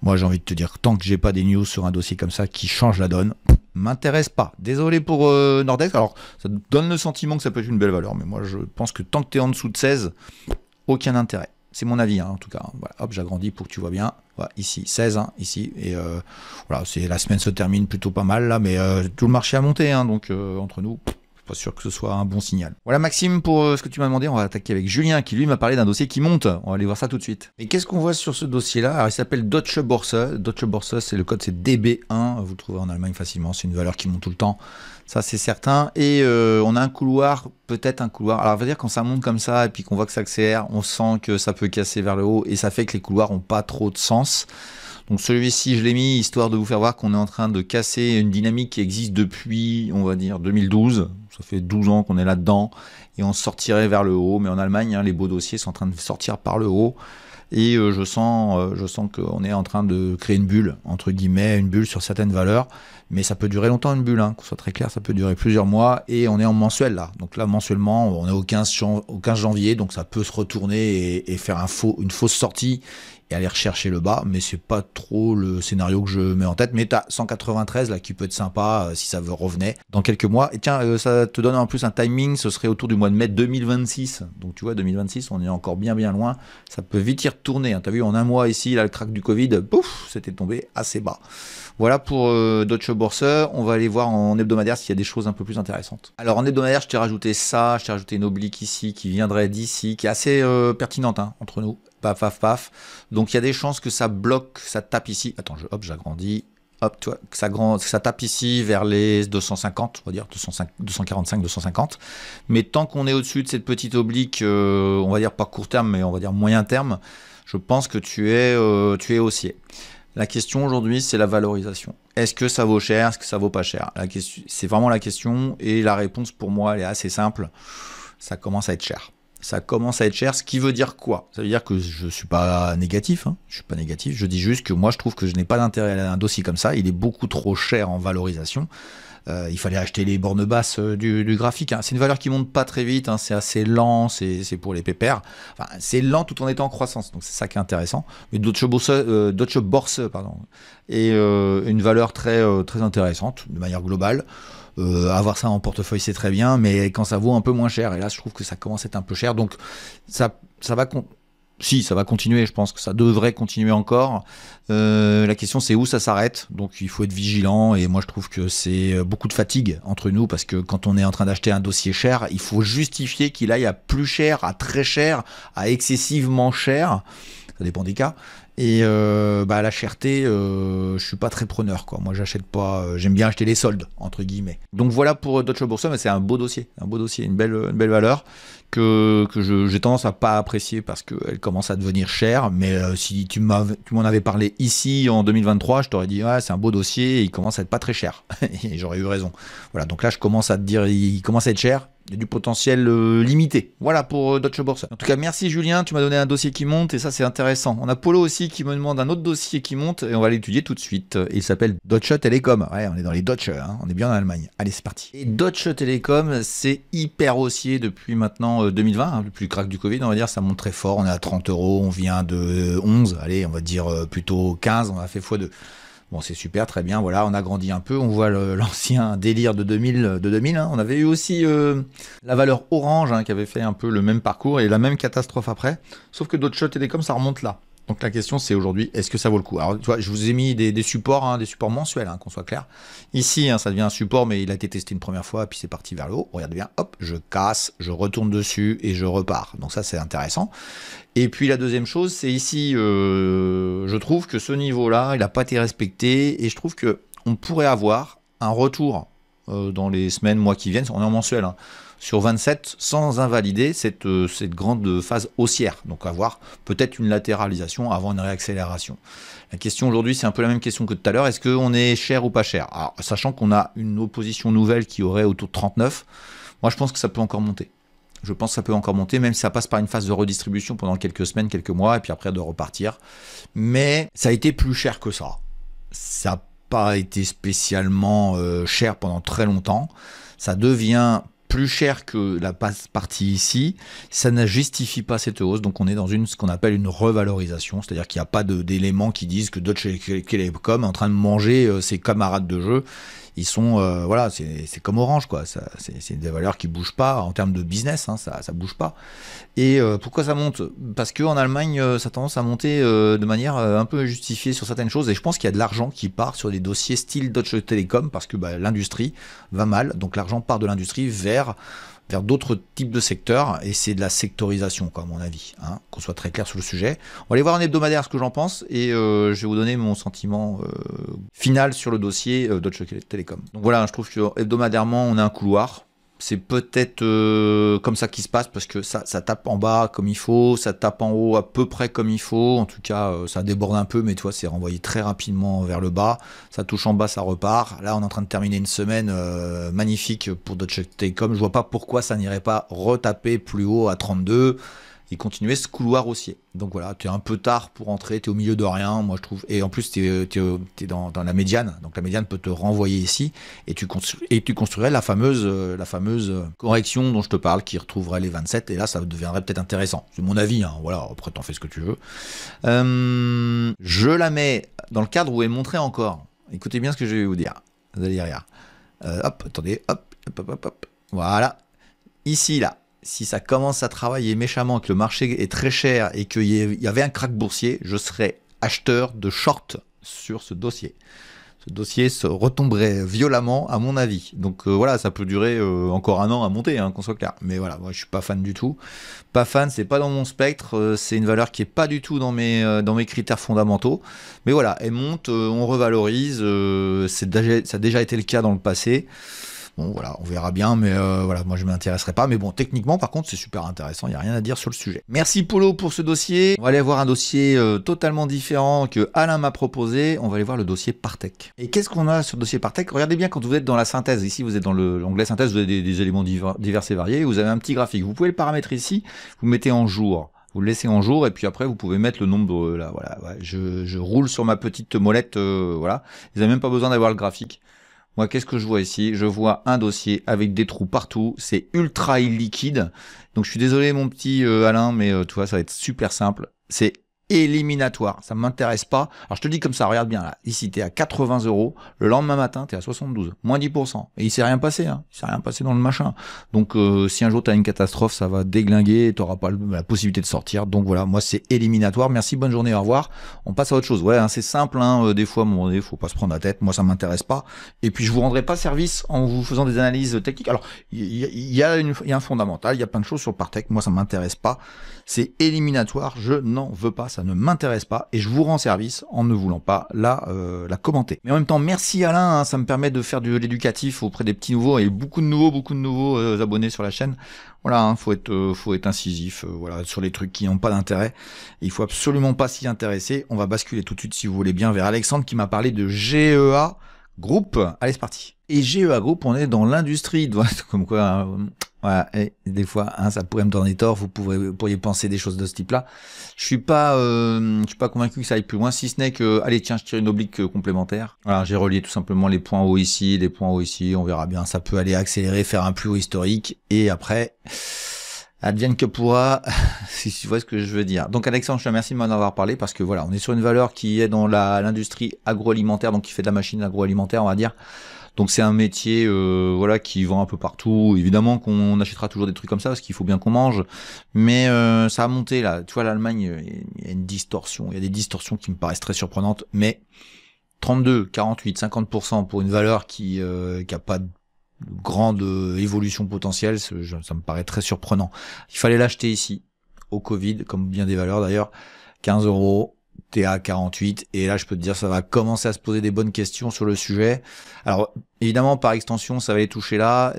moi j'ai envie de te dire, tant que j'ai pas des news sur un dossier comme ça qui change la donne, m'intéresse pas. Désolé pour Nordex. Alors, ça donne le sentiment que ça peut être une belle valeur, mais moi, je pense que tant que tu es en dessous de 16, aucun intérêt. C'est mon avis, hein, en tout cas. Voilà, hop, j'agrandis pour que tu vois bien. Voilà, ici, 16, hein, ici. Et voilà, la semaine se termine plutôt pas mal, là, mais tout le marché a monté, hein, donc entre nous... Pas sûr que ce soit un bon signal. Voilà Maxime pour ce que tu m'as demandé. On va attaquer avec Julien qui lui m'a parlé d'un dossier qui monte. On va aller voir ça tout de suite. Et qu'est-ce qu'on voit sur ce dossier-là? Alors il s'appelle Deutsche Börse. Deutsche Börse, c'est le code, c'est DB1. Vous le trouvez en Allemagne facilement. C'est une valeur qui monte tout le temps. Ça c'est certain. Et on a un couloir, peut-être un couloir. Alors on va dire quand ça monte comme ça et puis qu'on voit que ça accélère, on sent que ça peut casser vers le haut et ça fait que les couloirs n'ont pas trop de sens. Donc celui-ci, je l'ai mis histoire de vous faire voir qu'on est en train de casser une dynamique qui existe depuis, on va dire, 2012. Ça fait 12 ans qu'on est là-dedans et on sortirait vers le haut. Mais en Allemagne, hein, les beaux dossiers sont en train de sortir par le haut. Et je sens qu'on est en train de créer une bulle, entre guillemets, une bulle sur certaines valeurs. Mais ça peut durer longtemps, une bulle, hein, qu'on soit très clair, ça peut durer plusieurs mois. Et on est en mensuel là. Donc là, mensuellement, on est au 15 janvier, donc ça peut se retourner et faire une fausse sortie et aller rechercher le bas, mais c'est pas trop le scénario que je mets en tête. Mais t'as 193 là qui peut être sympa si ça revenait dans quelques mois. Et tiens, ça te donne en plus un timing, ce serait autour du mois de mai 2026. Donc tu vois, 2026, on est encore bien loin. Ça peut vite y retourner. Hein. T'as vu, en un mois ici, là, le crack du Covid, pouf, c'était tombé assez bas. Voilà pour Deutsche Börse. On va aller voir en hebdomadaire s'il y a des choses un peu plus intéressantes. Alors en hebdomadaire, je t'ai rajouté ça, je t'ai rajouté une oblique ici qui viendrait d'ici, qui est assez pertinente hein, entre nous. Paf, paf, paf. Donc il y a des chances que ça bloque, ça tape ici. Attends, j'agrandis. Hop, tu vois, que ça tape ici vers les 250, on va dire 245, 250. Mais tant qu'on est au-dessus de cette petite oblique, on va dire pas court terme, mais on va dire moyen terme, je pense que tu es haussier. La question aujourd'hui, c'est la valorisation. Est-ce que ça vaut cher? Est-ce que ça vaut pas cher? C'est vraiment la question. Et la réponse, pour moi, elle est assez simple. Ça commence à être cher. Ça commence à être cher, ce qui veut dire quoi? Ça veut dire que je ne suis pas négatif. Hein. Je suis pas négatif. Je dis juste que moi, je trouve que je n'ai pas d'intérêt à un dossier comme ça. Il est beaucoup trop cher en valorisation. Il fallait acheter les bornes basses du graphique. Hein. C'est une valeur qui monte pas très vite, hein. C'est assez lent, c'est pour les pépères. Enfin, c'est lent tout en étant en croissance, donc c'est ça qui est intéressant. Mais Deutsche Börse pardon, est une valeur très intéressante de manière globale. Avoir ça en portefeuille, c'est très bien, mais quand ça vaut un peu moins cher, et là je trouve que ça commence à être un peu cher, donc ça va... Si, ça va continuer, je pense que ça devrait continuer encore. La question, c'est où ça s'arrête. Donc, il faut être vigilant. Et moi, je trouve que c'est beaucoup de fatigue entre nous parce que quand on est en train d'acheter un dossier cher, il faut justifier qu'il aille à plus cher, à très cher, à excessivement cher. Ça dépend des cas. Et la cherté, je suis pas très preneur, quoi. Moi, j'achète pas. J'aime bien acheter les soldes, entre guillemets. Donc voilà pour Deutsche Börse, mais c'est un beau dossier, une belle valeur que j'ai tendance à pas apprécier parce qu'elle commence à devenir chère. Mais si tu m'en avais parlé ici en 2023, je t'aurais dit ouais, c'est un beau dossier, et il commence à être pas très cher. Et j'aurais eu raison. Voilà, donc là, je commence à te dire, il commence à être cher. Il y a du potentiel limité. Voilà pour Deutsche Börse. En tout cas, merci Julien, tu m'as donné un dossier qui monte et ça c'est intéressant. On a Polo aussi qui me demande un autre dossier qui monte et on va l'étudier tout de suite. Il s'appelle Deutsche Telekom. Ouais, on est dans les Deutsche, hein. On est bien en Allemagne. Allez, c'est parti. Et Deutsche Telekom, c'est hyper haussier depuis maintenant 2020, hein, depuis le crack du Covid, on va dire, ça monte très fort. On est à 30 €, on vient de 11, allez, on va dire plutôt 15, on a fait x2. Bon, c'est super, très bien, voilà, on a grandi un peu, on voit l'ancien délire de 2000, hein. On avait eu aussi la valeur Orange, hein, qui avait fait un peu le même parcours et la même catastrophe après, sauf que Deutsche Telekom, ça remonte là. Donc la question c'est aujourd'hui, est-ce que ça vaut le coup? Alors tu vois, je vous ai mis des supports, hein, des supports mensuels, hein, qu'on soit clair. Ici, hein, ça devient un support, mais il a été testé une première fois, puis c'est parti vers le haut. Regarde bien, hop, je casse, je retourne dessus et je repars. Donc ça c'est intéressant. Et puis la deuxième chose, c'est ici, je trouve que ce niveau-là, il n'a pas été respecté, et je trouve que on pourrait avoir un retour dans les semaines, mois qui viennent, on est en mensuel, hein, sur 27 sans invalider cette grande phase haussière. Donc avoir peut-être une latéralisation avant une réaccélération. La question aujourd'hui, c'est un peu la même question que tout à l'heure. Est-ce qu'on est cher ou pas cher? Alors, sachant qu'on a une opposition nouvelle qui aurait autour de 39, moi je pense que ça peut encore monter. Je pense que ça peut encore monter, même si ça passe par une phase de redistribution pendant quelques semaines, quelques mois, et puis après de repartir. Mais ça a été plus cher que ça. Ça n'a pas été spécialement cher pendant très longtemps. Ça devient plus cher que la partie ici, ça ne justifie pas cette hausse, donc on est dans ce qu'on appelle une revalorisation, c'est-à-dire qu'il n'y a pas d'éléments qui disent que Deutsche Telekom est en train de manger ses camarades de jeu. Ils sont, voilà, c'est comme Orange, quoi. C'est des valeurs qui bougent pas en termes de business, hein, ça bouge pas. Et pourquoi ça monte? Parce qu'en Allemagne, ça a tendance à monter de manière un peu justifiée sur certaines choses. Et je pense qu'il y a de l'argent qui part sur des dossiers style Deutsche Telekom parce que l'industrie va mal. Donc l'argent part de l'industrie vers d'autres types de secteurs, et c'est de la sectorisation, quoi, à mon avis, hein, qu'on soit très clair sur le sujet. On va aller voir en hebdomadaire ce que j'en pense, et je vais vous donner mon sentiment final sur le dossier Deutsche Telekom. Donc voilà, je trouve que hebdomadairement, on a un couloir. C'est peut-être comme ça qui se passe, parce que ça tape en bas comme il faut, ça tape en haut à peu près comme il faut. En tout cas, ça déborde un peu, mais tu vois, c'est renvoyé très rapidement vers le bas. Ça touche en bas, ça repart. Là, on est en train de terminer une semaine magnifique pour Deutsche Telekom. Je vois pas pourquoi ça n'irait pas retaper plus haut à 32. et continuer ce couloir haussier. Donc voilà, tu es un peu tard pour entrer, tu es au milieu de rien, moi je trouve. Et en plus, tu es dans la médiane, donc la médiane peut te renvoyer ici, et tu construirais la fameuse correction dont je te parle, qui retrouverait les 27, et là ça deviendrait peut-être intéressant. C'est mon avis, hein, voilà, après t'en fais ce que tu veux. Je la mets dans le cadre où elle montrait encore. Écoutez bien ce que je vais vous dire. Vous allez y arriver. Hop, attendez, hop. Voilà. Ici, là, si ça commence à travailler méchamment, que le marché est très cher et qu'il y avait un crack boursier, je serais acheteur de short sur ce dossier. Ce dossier se retomberait violemment, à mon avis. Donc voilà, ça peut durer encore un an à monter, hein, qu'on soit clair. Mais voilà, moi je suis pas fan du tout. Pas fan, c'est pas dans mon spectre. C'est une valeur qui est pas du tout dans mes critères fondamentaux. Mais voilà, elle monte, on revalorise. Ça a déjà été le cas dans le passé. Bon, voilà, on verra bien, mais voilà, moi je ne m'intéresserai pas. Mais bon, techniquement, par contre, c'est super intéressant, il n'y a rien à dire sur le sujet. Merci Polo pour ce dossier. On va aller voir un dossier totalement différent que Alain m'a proposé. On va aller voir le dossier Partech. Et qu'est-ce qu'on a sur le dossier Partech? Regardez bien quand vous êtes dans la synthèse. Ici, vous êtes dans l'onglet synthèse, vous avez des éléments divers et variés. Vous avez un petit graphique. Vous pouvez le paramétrer ici, vous mettez en jour. Vous le laissez en jour et puis après vous pouvez mettre le nombre là. Voilà, ouais, je roule sur ma petite molette. Voilà, vous n'avez même pas besoin d'avoir le graphique. Moi, qu'est-ce que je vois ici? Je vois un dossier avec des trous partout. C'est ultra illiquide. Donc, je suis désolé, mon petit Alain, mais tu vois, ça va être super simple. C'est éliminatoire. Ça m'intéresse pas. Alors, je te le dis comme ça, regarde bien là. Ici, tu es à 80 €. Le lendemain matin, tu es à 72. Moins 10%. Et il s'est rien passé. Hein. Il s'est rien passé dans le machin. Donc, si un jour tu as une catastrophe, ça va déglinguer. Tu n'auras pas la possibilité de sortir. Donc, voilà, moi, c'est éliminatoire. Merci, bonne journée, au revoir. On passe à autre chose. Ouais, hein, c'est simple. Hein, des fois, à un moment donné, faut pas se prendre la tête. Moi, ça m'intéresse pas. Et puis, je vous rendrai pas service en vous faisant des analyses techniques. Alors, il y a un fondamental. Il y a plein de choses sur Partech. Moi, ça m'intéresse pas. C'est éliminatoire. Je n'en veux pas. Ça ne m'intéresse pas et je vous rends service en ne voulant pas la commenter. Mais en même temps, merci Alain, hein, ça me permet de faire de l'éducatif auprès des petits nouveaux et beaucoup de nouveaux abonnés sur la chaîne. Voilà, hein, faut être incisif, voilà, sur les trucs qui n'ont pas d'intérêt. Il faut absolument pas s'y intéresser. On va basculer tout de suite, si vous voulez bien, vers Alexandre qui m'a parlé de GEA Group. Allez, c'est parti. Et GEA Group, on est dans l'industrie, comme quoi. Voilà, et des fois, hein, ça pourrait me donner tort. Vous pourriez penser des choses de ce type-là. Je suis pas convaincu que ça aille plus loin, si ce n'est que, allez, tiens, je tire une oblique complémentaire. Voilà, j'ai relié tout simplement les points hauts ici, les points hauts ici. On verra bien. Ça peut aller accélérer, faire un plus haut historique, et après, advienne que pourra, si tu vois ce que je veux dire. Donc, Alexandre, je te remercie de m'en avoir parlé parce que voilà, on est sur une valeur qui est dans l'industrie agroalimentaire, donc qui fait de la machine agroalimentaire, on va dire. Donc c'est un métier voilà qui vend un peu partout. Évidemment qu'on achètera toujours des trucs comme ça parce qu'il faut bien qu'on mange. Mais ça a monté là. Tu vois, l'Allemagne, il y a une distorsion. Il y a des distorsions qui me paraissent très surprenantes. Mais 32, 48, 50% pour une valeur qui a pas de grande évolution potentielle, ça me paraît très surprenant. Il fallait l'acheter ici, au Covid, comme bien des valeurs d'ailleurs. 15 €. T'es à 48 et là je peux te dire ça va commencer à se poser des bonnes questions sur le sujet. Alors évidemment par extension ça va les toucher là,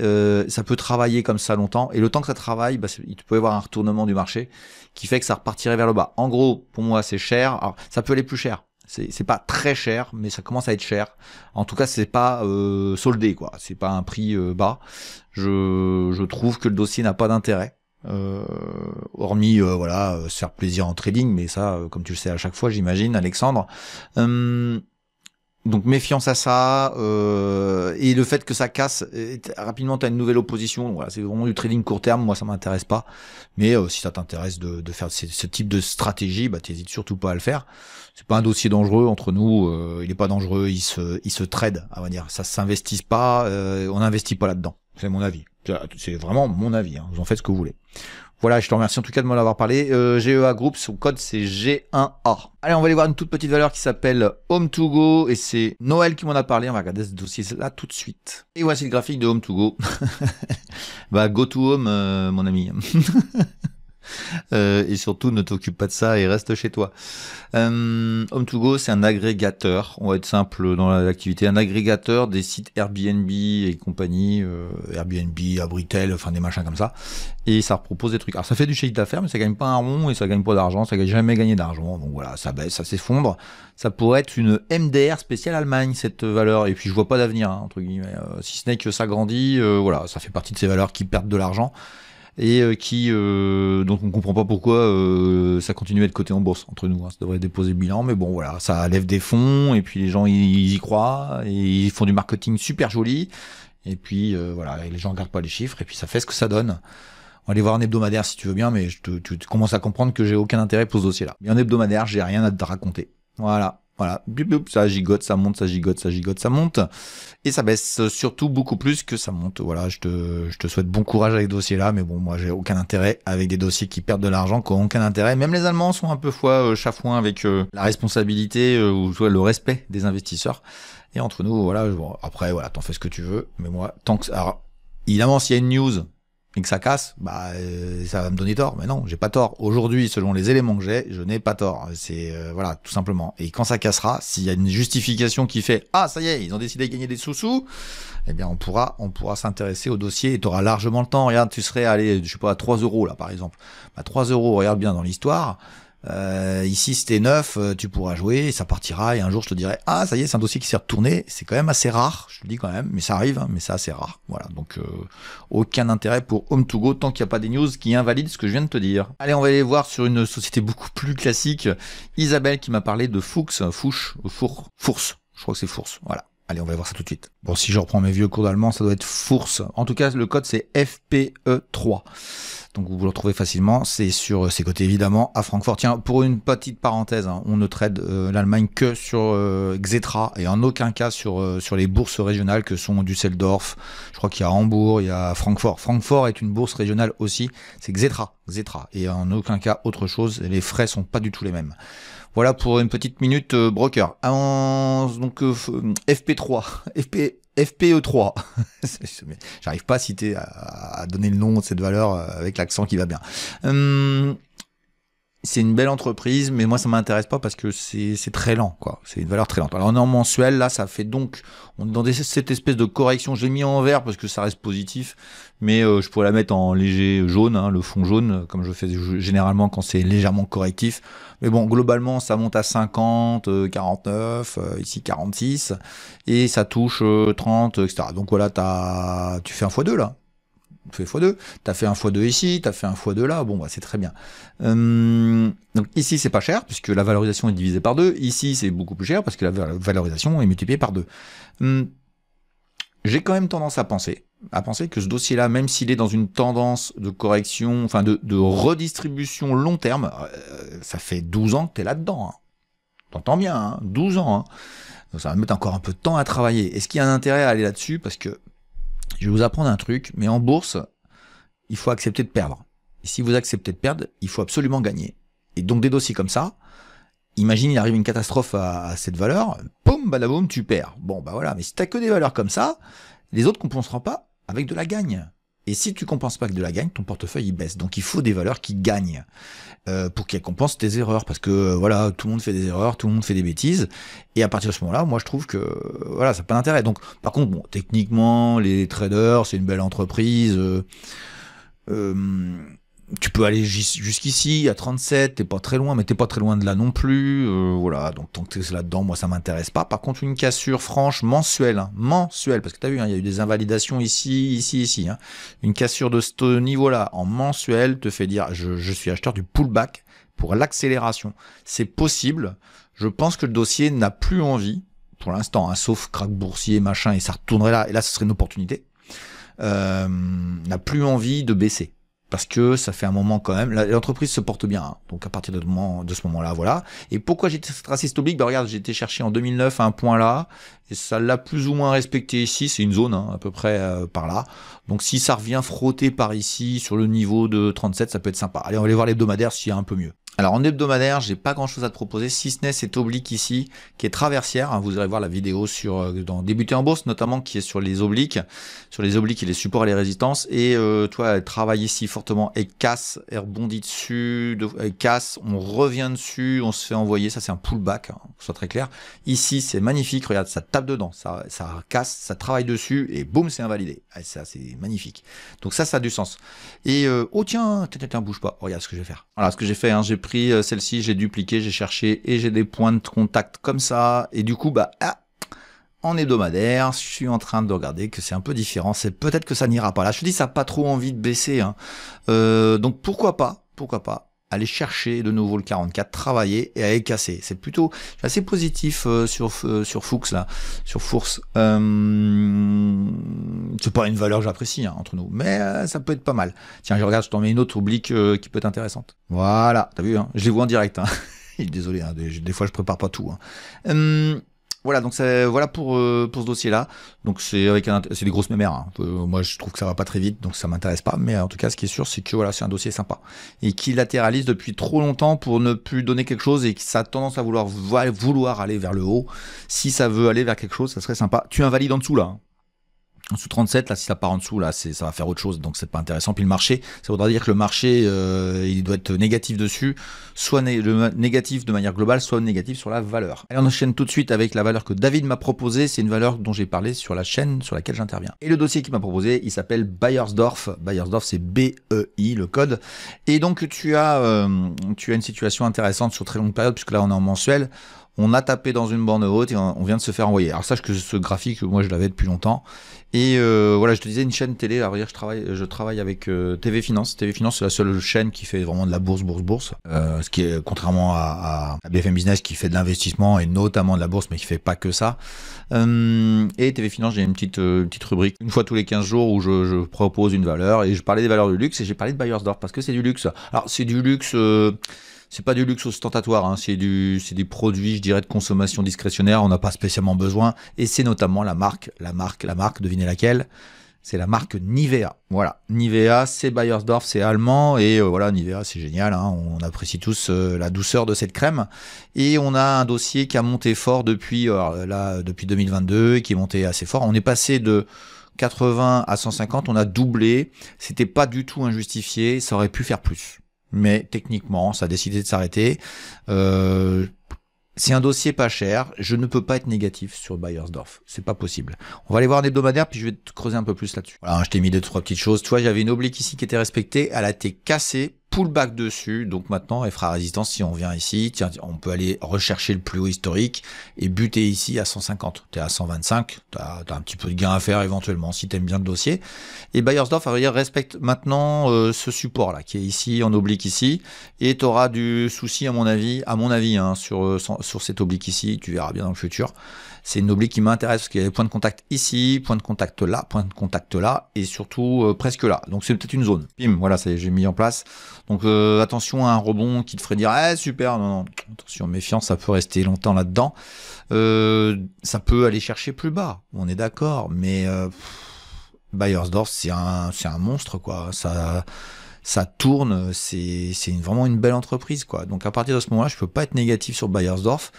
ça peut travailler comme ça longtemps et le temps que ça travaille, il peut y avoir un retournement du marché qui fait que ça repartirait vers le bas. En gros pour moi c'est cher, alors ça peut aller plus cher. C'est pas très cher, mais ça commence à être cher. En tout cas, c'est pas soldé, quoi. C'est pas un prix bas. Je trouve que le dossier n'a pas d'intérêt. Hormis voilà, se faire plaisir en trading, mais ça, comme tu le sais à chaque fois, j'imagine, Alexandre. Donc méfiance à ça, et le fait que ça casse rapidement, t'as une nouvelle opposition. Voilà, c'est vraiment du trading court terme. Moi, ça m'intéresse pas. Mais si ça t'intéresse de faire ce type de stratégie, t'hésites surtout pas à le faire. C'est pas un dossier dangereux entre nous. Il est pas dangereux. Il se trade, à vrai dire. Ça s'investit pas. On n'investit pas là-dedans. C'est mon avis. C'est vraiment mon avis. Hein. Vous en faites ce que vous voulez. Voilà, je te remercie en tout cas de m'en avoir parlé. GEA Group, son code c'est G1A. Allez, on va aller voir une toute petite valeur qui s'appelle Home2Go et c'est Noël qui m'en a parlé. On va regarder ce dossier-là tout de suite. Et voici le graphique de Home2Go. Go to home, mon ami. Et surtout ne t'occupe pas de ça et reste chez toi. Home2Go, c'est un agrégateur, on va être simple dans l'activité, un agrégateur des sites Airbnb et compagnie, Airbnb, Abritel, enfin des machins comme ça, et ça propose des trucs. Alors ça fait du chiffre d'affaires, mais ça gagne pas un rond et ça gagne pas d'argent, ça gagne jamais gagné d'argent, donc voilà, ça baisse, ça s'effondre. Ça pourrait être une MDR spéciale Allemagne, cette valeur, et puis je vois pas d'avenir, hein, entre guillemets, si ce n'est que ça grandit, voilà, ça fait partie de ces valeurs qui perdent de l'argent. et dont on comprend pas pourquoi ça continue à être coté en bourse entre nous. Hein. Ça devrait déposer bilan, mais bon voilà, ça lève des fonds et puis les gens ils y croient et ils font du marketing super joli. Et puis voilà, les gens regardent pas les chiffres et puis ça fait ce que ça donne. On va aller voir un hebdomadaire si tu veux bien, mais tu commences à comprendre que j'ai aucun intérêt pour ce dossier-là. Mais un hebdomadaire, j'ai rien à te raconter. Voilà. Ça gigote, ça monte, ça gigote, ça gigote, ça monte. Et ça baisse surtout beaucoup plus que ça monte. Voilà, je te souhaite bon courage avec ce dossier-là, mais bon, moi j'ai aucun intérêt avec des dossiers qui perdent de l'argent, qui n'ont aucun intérêt. Même les Allemands sont un peu chafouins avec la responsabilité ou le respect des investisseurs. Et entre nous, voilà, après, voilà, t'en fais ce que tu veux. Mais moi, alors, évidemment, s'il y a une news et que ça casse, ça va me donner tort. Mais non, j'ai pas tort. Aujourd'hui, selon les éléments que j'ai, je n'ai pas tort. C'est voilà, tout simplement. Et quand ça cassera, s'il y a une justification qui fait ah ça y est, ils ont décidé de gagner des sous-sous, eh bien on pourra s'intéresser au dossier et tu auras largement le temps. Regarde, tu serais allé, je sais pas, à 3 € là par exemple. 3 €, regarde bien dans l'histoire. Ici c'était 9, tu pourras jouer et ça partira et un jour je te dirai ah ça y est c'est un dossier qui s'est retourné, c'est quand même assez rare, je te le dis quand même, mais ça arrive, hein, mais c'est assez rare, voilà, donc aucun intérêt pour Home2Go tant qu'il n'y a pas des news qui invalident ce que je viens de te dire. Allez, on va aller voir sur une société beaucoup plus classique, Isabelle qui m'a parlé de Fourse, je crois que c'est Fourse, voilà. Allez, on va voir ça tout de suite. Bon, si je reprends mes vieux cours d'allemand, ça doit être Fourse. En tout cas, le code, c'est FPE3. Donc, vous le retrouvez facilement. C'est sur ses côtés, évidemment, à Francfort. Tiens, pour une petite parenthèse, hein, on ne trade l'Allemagne que sur Xetra et en aucun cas sur les bourses régionales que sont Düsseldorf. Je crois qu'il y a Hambourg, il y a Francfort. Francfort est une bourse régionale aussi. C'est Xetra. Et en aucun cas autre chose. Les frais sont pas du tout les mêmes. Voilà pour une petite minute broker. Donc FP3, FPE3. J'arrive pas à citer, à donner le nom de cette valeur avec l'accent qui va bien. C'est une belle entreprise, mais moi ça m'intéresse pas parce que c'est très lent, quoi. C'est une valeur très lente. Alors on est en mensuel, là ça fait donc, on est dans cette espèce de correction. J'ai mis en vert parce que ça reste positif, mais je pourrais la mettre en léger jaune, hein, le fond jaune, comme je fais généralement quand c'est légèrement correctif. Mais bon, globalement ça monte à 50, 49, ici 46, et ça touche 30, etc. Donc voilà, tu fais un x2 là. Tu fais x2, t'as fait un x2 ici, t'as fait un x2 là, bon bah c'est très bien. Donc ici c'est pas cher puisque la valorisation est divisée par 2, ici c'est beaucoup plus cher parce que la valorisation est multipliée par 2. J'ai quand même tendance à penser que ce dossier-là, même s'il est dans une tendance de correction, enfin de redistribution long terme, ça fait 12 ans que t'es là-dedans. Hein. T'entends bien, hein, 12 ans. Hein. Donc ça va mettre encore un peu de temps à travailler. Est-ce qu'il y a un intérêt à aller là-dessus? Parce que je vais vous apprendre un truc, mais en bourse, il faut accepter de perdre. Et si vous acceptez de perdre, il faut absolument gagner. Et donc des dossiers comme ça, imagine il arrive une catastrophe à cette valeur, boum, badaboum, tu perds. Bon bah voilà, mais si t'as que des valeurs comme ça, les autres compenseront pas avec de la gagne. Et si tu compenses pas avec de la gagne, ton portefeuille il baisse. Donc il faut des valeurs qui gagnent pour qu'elles compensent tes erreurs. Parce que voilà, tout le monde fait des erreurs, tout le monde fait des bêtises. Et à partir de ce moment-là, moi je trouve que voilà, ça n'a pas d'intérêt. Donc par contre, bon, techniquement, les traders, c'est une belle entreprise. Tu peux aller jusqu'ici à 37, t'es pas très loin, mais t'es pas très loin de là non plus. Voilà, donc tant que t'es là-dedans, moi ça m'intéresse pas. Par contre, une cassure franche mensuelle, parce que t'as vu, hein, il y a eu des invalidations ici. Hein. Une cassure de ce niveau-là en mensuel te fait dire, je suis acheteur du pullback pour l'accélération. C'est possible. Je pense que le dossier n'a plus envie, pour l'instant, hein, sauf crack boursier, machin, et ça retournerait là, et là ce serait une opportunité. N'a plus envie de baisser. Parce que ça fait un moment quand même, l'entreprise se porte bien, hein. Donc à partir de ce moment-là, voilà. Et pourquoi j'ai tracé cette oblique? Regarde, j'ai été chercher en 2009 à un point là, et ça l'a plus ou moins respecté ici, c'est une zone, hein, à peu près par là. Donc si ça revient frotter par ici, sur le niveau de 37, ça peut être sympa. Allez, on va aller voir l'hebdomadaire s'il y a un peu mieux. Alors en hebdomadaire, j'ai pas grand chose à te proposer, si ce n'est cette oblique ici, qui est traversière, hein, vous allez voir la vidéo dans Débuter en bourse, notamment, qui est sur les obliques et les supports et les résistances, et toi, elle travaille ici fortement, et casse, elle rebondit dessus, elle casse, on revient dessus, on se fait envoyer, ça c'est un pullback, hein, pour que ce soit très clair. Ici, c'est magnifique, regarde, ça tape dedans, ça casse, ça travaille dessus, et boum, c'est invalidé. Ah, ça, c'est magnifique. Donc ça a du sens. Et, oh tiens, bouge pas, regarde ce que je vais faire. Voilà ce que j'ai fait, hein, j'ai pris celle-ci, j'ai dupliqué, j'ai cherché et j'ai des points de contact comme ça. Et du coup, en hebdomadaire, je suis en train de regarder que c'est un peu différent. C'est peut-être que ça n'ira pas. Là, je te dis, ça n'a pas trop envie de baisser. Hein. Donc pourquoi pas aller chercher de nouveau le 44, travailler et aller casser. C'est plutôt assez positif sur Fuchs là, sur Fours. C'est pas une valeur que j'apprécie hein, entre nous, mais ça peut être pas mal. Tiens, je regarde, je t'en mets une autre oblique qui peut être intéressante. Voilà, t'as vu, hein, je les vois en direct. Hein. Désolé, hein, des fois je prépare pas tout. Hein. Voilà, donc voilà pour ce dossier-là. Donc c'est des grosses mémères. Hein. Moi, je trouve que ça va pas très vite, donc ça m'intéresse pas. Mais en tout cas, ce qui est sûr, c'est que voilà, c'est un dossier sympa et qui latéralise depuis trop longtemps pour ne plus donner quelque chose et que ça a tendance à vouloir aller vers le haut. Si ça veut aller vers quelque chose, ça serait sympa. Tu invalides en dessous là. Hein. En dessous 37, là, si ça part en dessous, là, ça va faire autre chose, donc c'est pas intéressant. Puis le marché, ça voudra dire que le marché, il doit être négatif dessus, soit négatif de manière globale, soit négatif sur la valeur. Allez, on enchaîne tout de suite avec la valeur que David m'a proposée. C'est une valeur dont j'ai parlé sur la chaîne sur laquelle j'interviens. Et le dossier qu'il m'a proposé, il s'appelle Bayersdorf. Bayersdorf, c'est B-E-I, le code. Et donc, tu as une situation intéressante sur très longue période, puisque là, on est en mensuel. On a tapé dans une borne haute et on vient de se faire envoyer. Alors sache que ce graphique, moi je l'avais depuis longtemps. Et voilà, je te disais une chaîne télé. À vrai dire, je travaille avec TV Finance. TV Finance, c'est la seule chaîne qui fait vraiment de la bourse. Ce qui est contrairement à BFM Business qui fait de l'investissement et notamment de la bourse, mais qui fait pas que ça. Et TV Finance, j'ai une petite rubrique une fois tous les 15 jours où je propose une valeur et je parlais des valeurs du luxe et j'ai parlé de Bayersdorf parce que c'est du luxe. Alors c'est du luxe. C'est pas du luxe ostentatoire, hein, c'est des produits, je dirais, de consommation discrétionnaire, on n'a pas spécialement besoin, et c'est notamment la marque, devinez laquelle, c'est la marque Nivea. Voilà, Nivea, c'est Bayersdorf, c'est allemand, et voilà, Nivea, c'est génial, hein, on apprécie tous la douceur de cette crème, et on a un dossier qui a monté fort depuis 2022, et qui est monté assez fort, on est passé de 80 à 150, on a doublé, c'était pas du tout injustifié, ça aurait pu faire plus. Mais techniquement, ça a décidé de s'arrêter. C'est un dossier pas cher. Je ne peux pas être négatif sur Bayersdorf. C'est pas possible. On va aller voir un hebdomadaire, puis je vais te creuser un peu plus là-dessus. Voilà, je t'ai mis 2-3 petites choses. Tu vois, j'avais une oblique ici qui était respectée. Elle a été cassée. Pullback dessus, donc maintenant elle fera résistance si on vient ici. Tiens, on peut aller rechercher le plus haut historique et buter ici à 150. T'es à 125, t'as un petit peu de gain à faire éventuellement si t'aimes bien le dossier. Et Bayersdorf, à vrai dire, respecte maintenant ce support là qui est ici en oblique ici, et t'auras du souci à mon avis hein, sur cette oblique ici. Tu verras bien dans le futur. C'est une oblique qui m'intéresse parce qu'il y a des points de contact ici, point de contact là, et surtout presque là. Donc c'est peut-être une zone. Bim, voilà, ça y est, j'ai mis en place. Donc attention à un rebond qui te ferait dire ah super, non, attention, méfiance, ça peut rester longtemps là-dedans. Ça peut aller chercher plus bas, on est d'accord, mais Bayersdorf c'est un monstre quoi. Ça tourne, c'est vraiment une belle entreprise quoi. Donc à partir de ce moment-là, je peux pas être négatif sur Bayersdorf.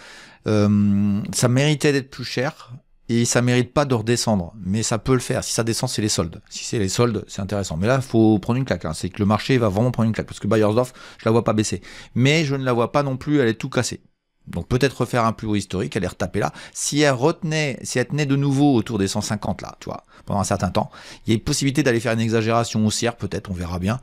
Ça méritait d'être plus cher et ça mérite pas de redescendre, mais ça peut le faire. Si ça descend, c'est les soldes. Si c'est les soldes, c'est intéressant. Mais là, il faut prendre une claque. Hein. C'est que le marché va vraiment prendre une claque parce que Bayersdorf, je la vois pas baisser, mais je ne la vois pas non plus, elle est tout cassée. Donc peut-être refaire un plus haut historique, aller retaper là. Si elle tenait de nouveau autour des 150 là, tu vois, pendant un certain temps, il y a une possibilité d'aller faire une exagération haussière, peut-être, on verra bien.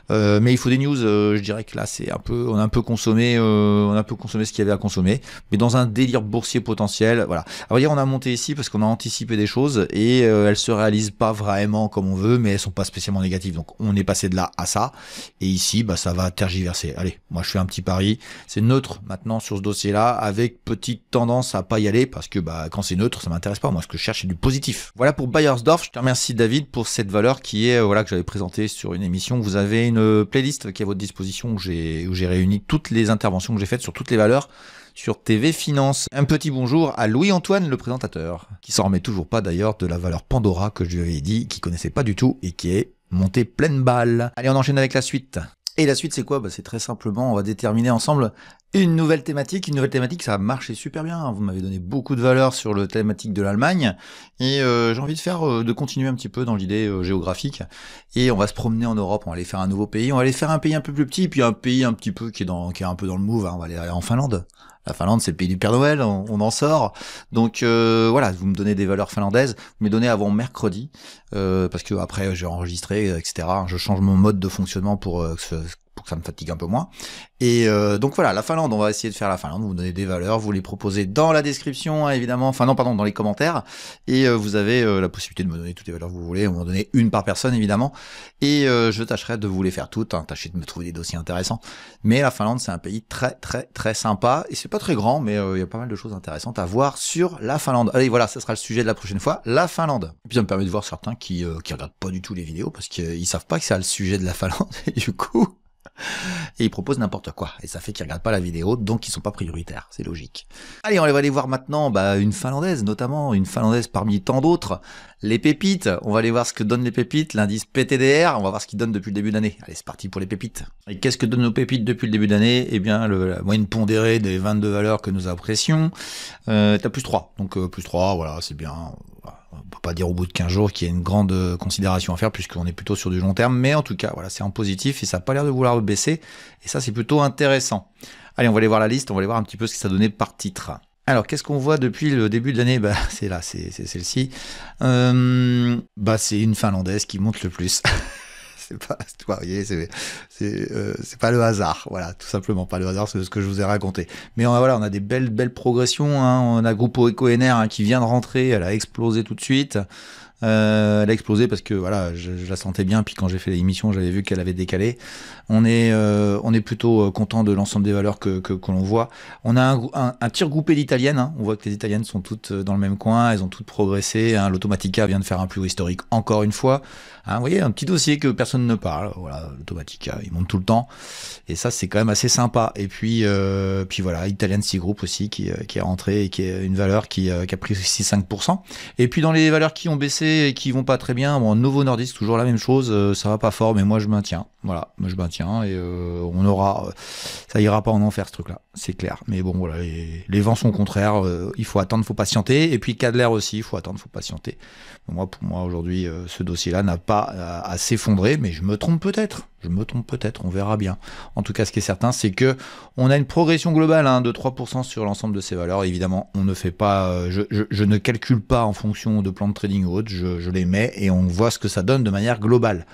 Mais il faut des news. Je dirais que là, on a un peu consommé ce qu'il y avait à consommer, mais dans un délire boursier potentiel. Voilà. Alors hier, on a monté ici parce qu'on a anticipé des choses et elles se réalisent pas vraiment comme on veut, mais elles sont pas spécialement négatives. Donc on est passé de là à ça. Et ici, bah ça va tergiverser. Allez, moi je fais un petit pari. C'est neutre maintenant sur ce dossier-là, avec petite tendance à pas y aller parce que bah quand c'est neutre, ça m'intéresse pas. Moi, ce que je cherche, c'est du positif. Voilà pour Bayersdorf. Je te remercie David pour cette valeur qui est que j'avais présentée sur une émission. Vous avez une playlist qui est à votre disposition où j'ai réuni toutes les interventions que j'ai faites sur toutes les valeurs sur TV Finance. Un petit bonjour à Louis-Antoine, le présentateur, qui s'en remet toujours pas d'ailleurs de la valeur Pandora que je lui avais dit, qu'il connaissait pas du tout et qui est montée pleine balle. Allez, on enchaîne avec la suite. Et la suite, c'est quoi? Bah, c'est très simplement, on va déterminer ensemble une nouvelle thématique. Une nouvelle thématique, ça a marché super bien. Vous m'avez donné beaucoup de valeur sur le thématique de l'Allemagne. Et j'ai envie de continuer un petit peu dans l'idée géographique. Et on va se promener en Europe, on va aller faire un nouveau pays. On va aller faire un pays un peu plus petit, puis un pays un petit peu qui est un peu dans le move. Hein. On va aller en Finlande. La Finlande, c'est le pays du Père Noël, on en sort. Donc voilà, vous me donnez des valeurs finlandaises, vous me les donnez avant mercredi, parce que après j'ai enregistré, etc. Je change mon mode de fonctionnement pour pour que ça me fatigue un peu moins. Et donc voilà, la Finlande, on va essayer de faire la Finlande, vous donnez des valeurs, vous les proposez dans la description, hein, évidemment, enfin non, pardon, dans les commentaires, et vous avez la possibilité de me donner toutes les valeurs que vous voulez, on va en donner une par personne, évidemment, et je tâcherai de vous les faire toutes, hein, tâchez de me trouver des dossiers intéressants, mais la Finlande, c'est un pays très très très sympa, et c'est pas très grand, mais il y a pas mal de choses intéressantes à voir sur la Finlande. Allez, voilà, ça sera le sujet de la prochaine fois, la Finlande. Et puis ça me permet de voir certains qui regardent pas du tout les vidéos, parce qu'ils savent pas que c'est le sujet de la Finlande, et du coup... Et ils proposent n'importe quoi. Et ça fait qu'ils regardent pas la vidéo, donc ils sont pas prioritaires. C'est logique. Allez, on va aller voir maintenant une Finlandaise, notamment une Finlandaise parmi tant d'autres. Les pépites. On va aller voir ce que donnent les pépites. L'indice PTDR. On va voir ce qu'ils donnent depuis le début d'année. Allez, c'est parti pour les pépites. Et qu'est-ce que donnent nos pépites depuis le début d'année? Eh bien, la moyenne pondérée des 22 valeurs que nous apprécions. T'as plus 3. Donc plus 3, voilà, c'est bien. On peut pas dire au bout de 15 jours qu'il y a une grande considération à faire puisqu'on est plutôt sur du long terme, mais en tout cas, voilà, c'est en positif et ça n'a pas l'air de vouloir baisser et ça, c'est plutôt intéressant. Allez, on va aller voir la liste, on va aller voir un petit peu ce que ça donnait par titre. Alors, qu'est-ce qu'on voit depuis le début de l'année? C'est là, c'est celle-ci. C'est une Finlandaise qui monte le plus. C'est pas, vous voyez, c'est pas le hasard, voilà, tout simplement pas le hasard, c'est ce que je vous ai raconté. Mais voilà, on a des belles progressions, hein. On a Grupo Ecoener hein, qui vient de rentrer, elle a explosé tout de suite. Elle a explosé parce que voilà, je la sentais bien. Puis quand j'ai fait l'émission, j'avais vu qu'elle avait décalé. On est plutôt content de l'ensemble des valeurs que l'on voit. On a un tir groupé d'italiennes. Hein. On voit que les italiennes sont toutes dans le même coin. Elles ont toutes progressé. Hein. L'Automatica vient de faire un plus haut historique encore une fois. Hein, vous voyez, un petit dossier que personne ne parle. Voilà, l'Automatica, il monte tout le temps. Et ça, c'est quand même assez sympa. Et puis voilà, Italian Sea Group aussi qui est rentré et qui est une valeur qui a pris aussi 5%. Et puis dans les valeurs qui ont baissé et qui vont pas très bien, bon, Novo Nordisk, toujours la même chose, ça va pas fort, mais moi je maintiens. Voilà, moi je maintiens et ça ira pas en enfer ce truc-là, c'est clair. Mais bon voilà, les vents sont contraires, il faut attendre, faut patienter. Et puis Cadler aussi, il faut attendre, faut patienter. Pour moi aujourd'hui, ce dossier-là n'a pas à s'effondrer, mais je me trompe peut-être. On verra bien. En tout cas, ce qui est certain, c'est que on a une progression globale hein, de 3% sur l'ensemble de ces valeurs. Évidemment, on ne fait pas, je ne calcule pas en fonction de plan de trading ou autre, je les mets et on voit ce que ça donne de manière globale.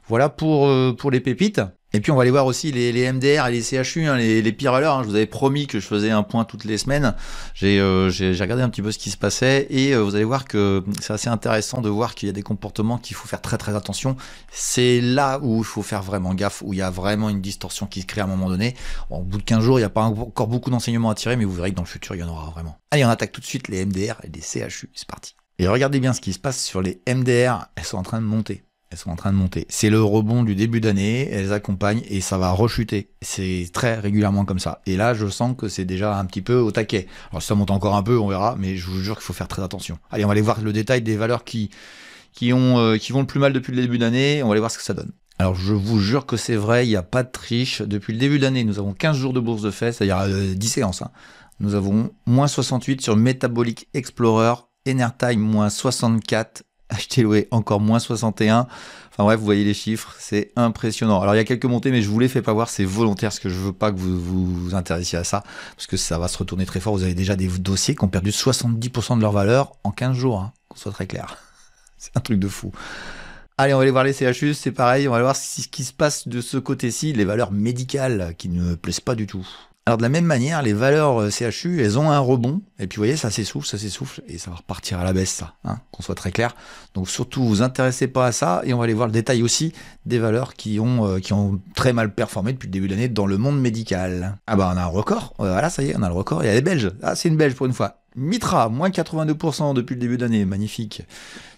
Voilà pour les pépites. Et puis on va aller voir aussi les MDR et les CHU, hein, les pires valeurs. Hein. Je vous avais promis que je faisais un point toutes les semaines. J'ai regardé un petit peu ce qui se passait et vous allez voir que c'est assez intéressant de voir qu'il y a des comportements qu'il faut faire très très attention. C'est là où il faut faire vraiment gaffe, où il y a vraiment une distorsion qui se crée à un moment donné. Bon, au bout de 15 jours, il n'y a pas encore beaucoup d'enseignements à tirer, mais vous verrez que dans le futur, il y en aura vraiment. Allez, on attaque tout de suite les MDR et les CHU. C'est parti. Et regardez bien ce qui se passe sur les MDR. Elles sont en train de monter. C'est le rebond du début d'année, elles accompagnent et ça va rechuter. C'est très régulièrement comme ça. Et là, je sens que c'est déjà un petit peu au taquet. Alors si ça monte encore un peu, on verra, mais je vous jure qu'il faut faire très attention. Allez, on va aller voir le détail des valeurs qui vont le plus mal depuis le début d'année. On va aller voir ce que ça donne. Alors je vous jure que c'est vrai, il n'y a pas de triche. Depuis le début d'année, nous avons 15 jours de bourse de fait, c'est-à-dire 10 séances. Hein. Nous avons moins 68 sur Metabolic Explorer, Enertime moins 64, acheté loué encore moins 61. Enfin bref, vous voyez les chiffres, c'est impressionnant. Alors il y a quelques montées, mais je vous les fais pas voir, c'est volontaire, parce que je veux pas que vous intéressiez à ça, parce que ça va se retourner très fort. Vous avez déjà des dossiers qui ont perdu 70% de leur valeur en 15 jours, hein, qu'on soit très clair. C'est un truc de fou. Allez, on va aller voir les CHU, c'est pareil, on va aller voir ce qui se passe de ce côté-ci, les valeurs médicales qui ne me plaisent pas du tout. Alors de la même manière, les valeurs CHU, elles ont un rebond, et puis vous voyez, ça s'essouffle, et ça va repartir à la baisse, ça, hein, qu'on soit très clair. Donc surtout, vous intéressez pas à ça, et on va aller voir le détail aussi des valeurs qui ont très mal performé depuis le début de l'année dans le monde médical. Ah bah on a un record, voilà, ça y est, on a le record, il y a les Belges, ah c'est une Belge pour une fois. Mitra, moins 82% depuis le début d'année, magnifique.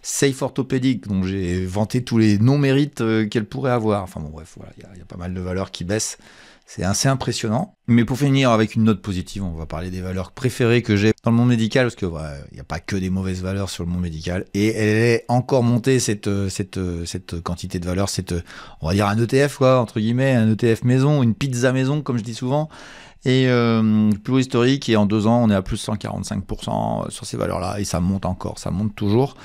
Safe Orthopédique, dont j'ai vanté tous les non-mérites qu'elle pourrait avoir. Enfin bon bref, voilà, il y a pas mal de valeurs qui baissent. C'est assez impressionnant. Mais pour finir avec une note positive, on va parler des valeurs préférées que j'ai dans le monde médical, parce que il n'y a pas que des mauvaises valeurs sur le monde médical. Et elle est encore montée, cette quantité de valeurs, on va dire un ETF, quoi, entre guillemets, un ETF maison, une pizza maison, comme je dis souvent. Et plus haut historique, et en 2 ans, on est à plus 145% sur ces valeurs-là, et ça monte encore, ça monte toujours.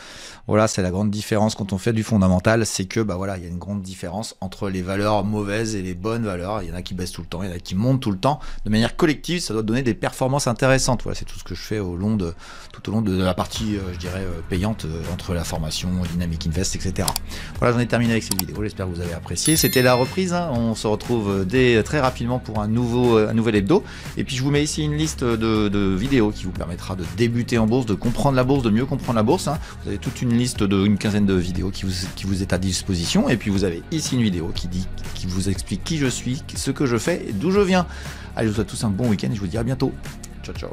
Voilà, c'est la grande différence quand on fait du fondamental, c'est que bah voilà, il y a une grande différence entre les valeurs mauvaises et les bonnes valeurs. Il y en a qui baissent tout le temps, il y en a qui montent tout le temps. De manière collective, ça doit donner des performances intéressantes. Voilà, c'est tout ce que je fais tout au long de la partie, je dirais, payante entre la formation, Dynamic Invest, etc. Voilà, j'en ai terminé avec cette vidéo. J'espère que vous avez apprécié. C'était la reprise. Hein. On se retrouve très rapidement pour un nouvel hebdo. Et puis je vous mets ici une liste de vidéos qui vous permettra de débuter en bourse, de comprendre la bourse, de mieux comprendre la bourse. Hein. Vous avez toute une liste d'une quinzaine de vidéos qui vous est à disposition. Et puis vous avez ici une vidéo qui vous explique qui je suis, ce que je fais et d'où je viens. Allez, je vous souhaite tous un bon week-end et je vous dis à bientôt. Ciao, ciao.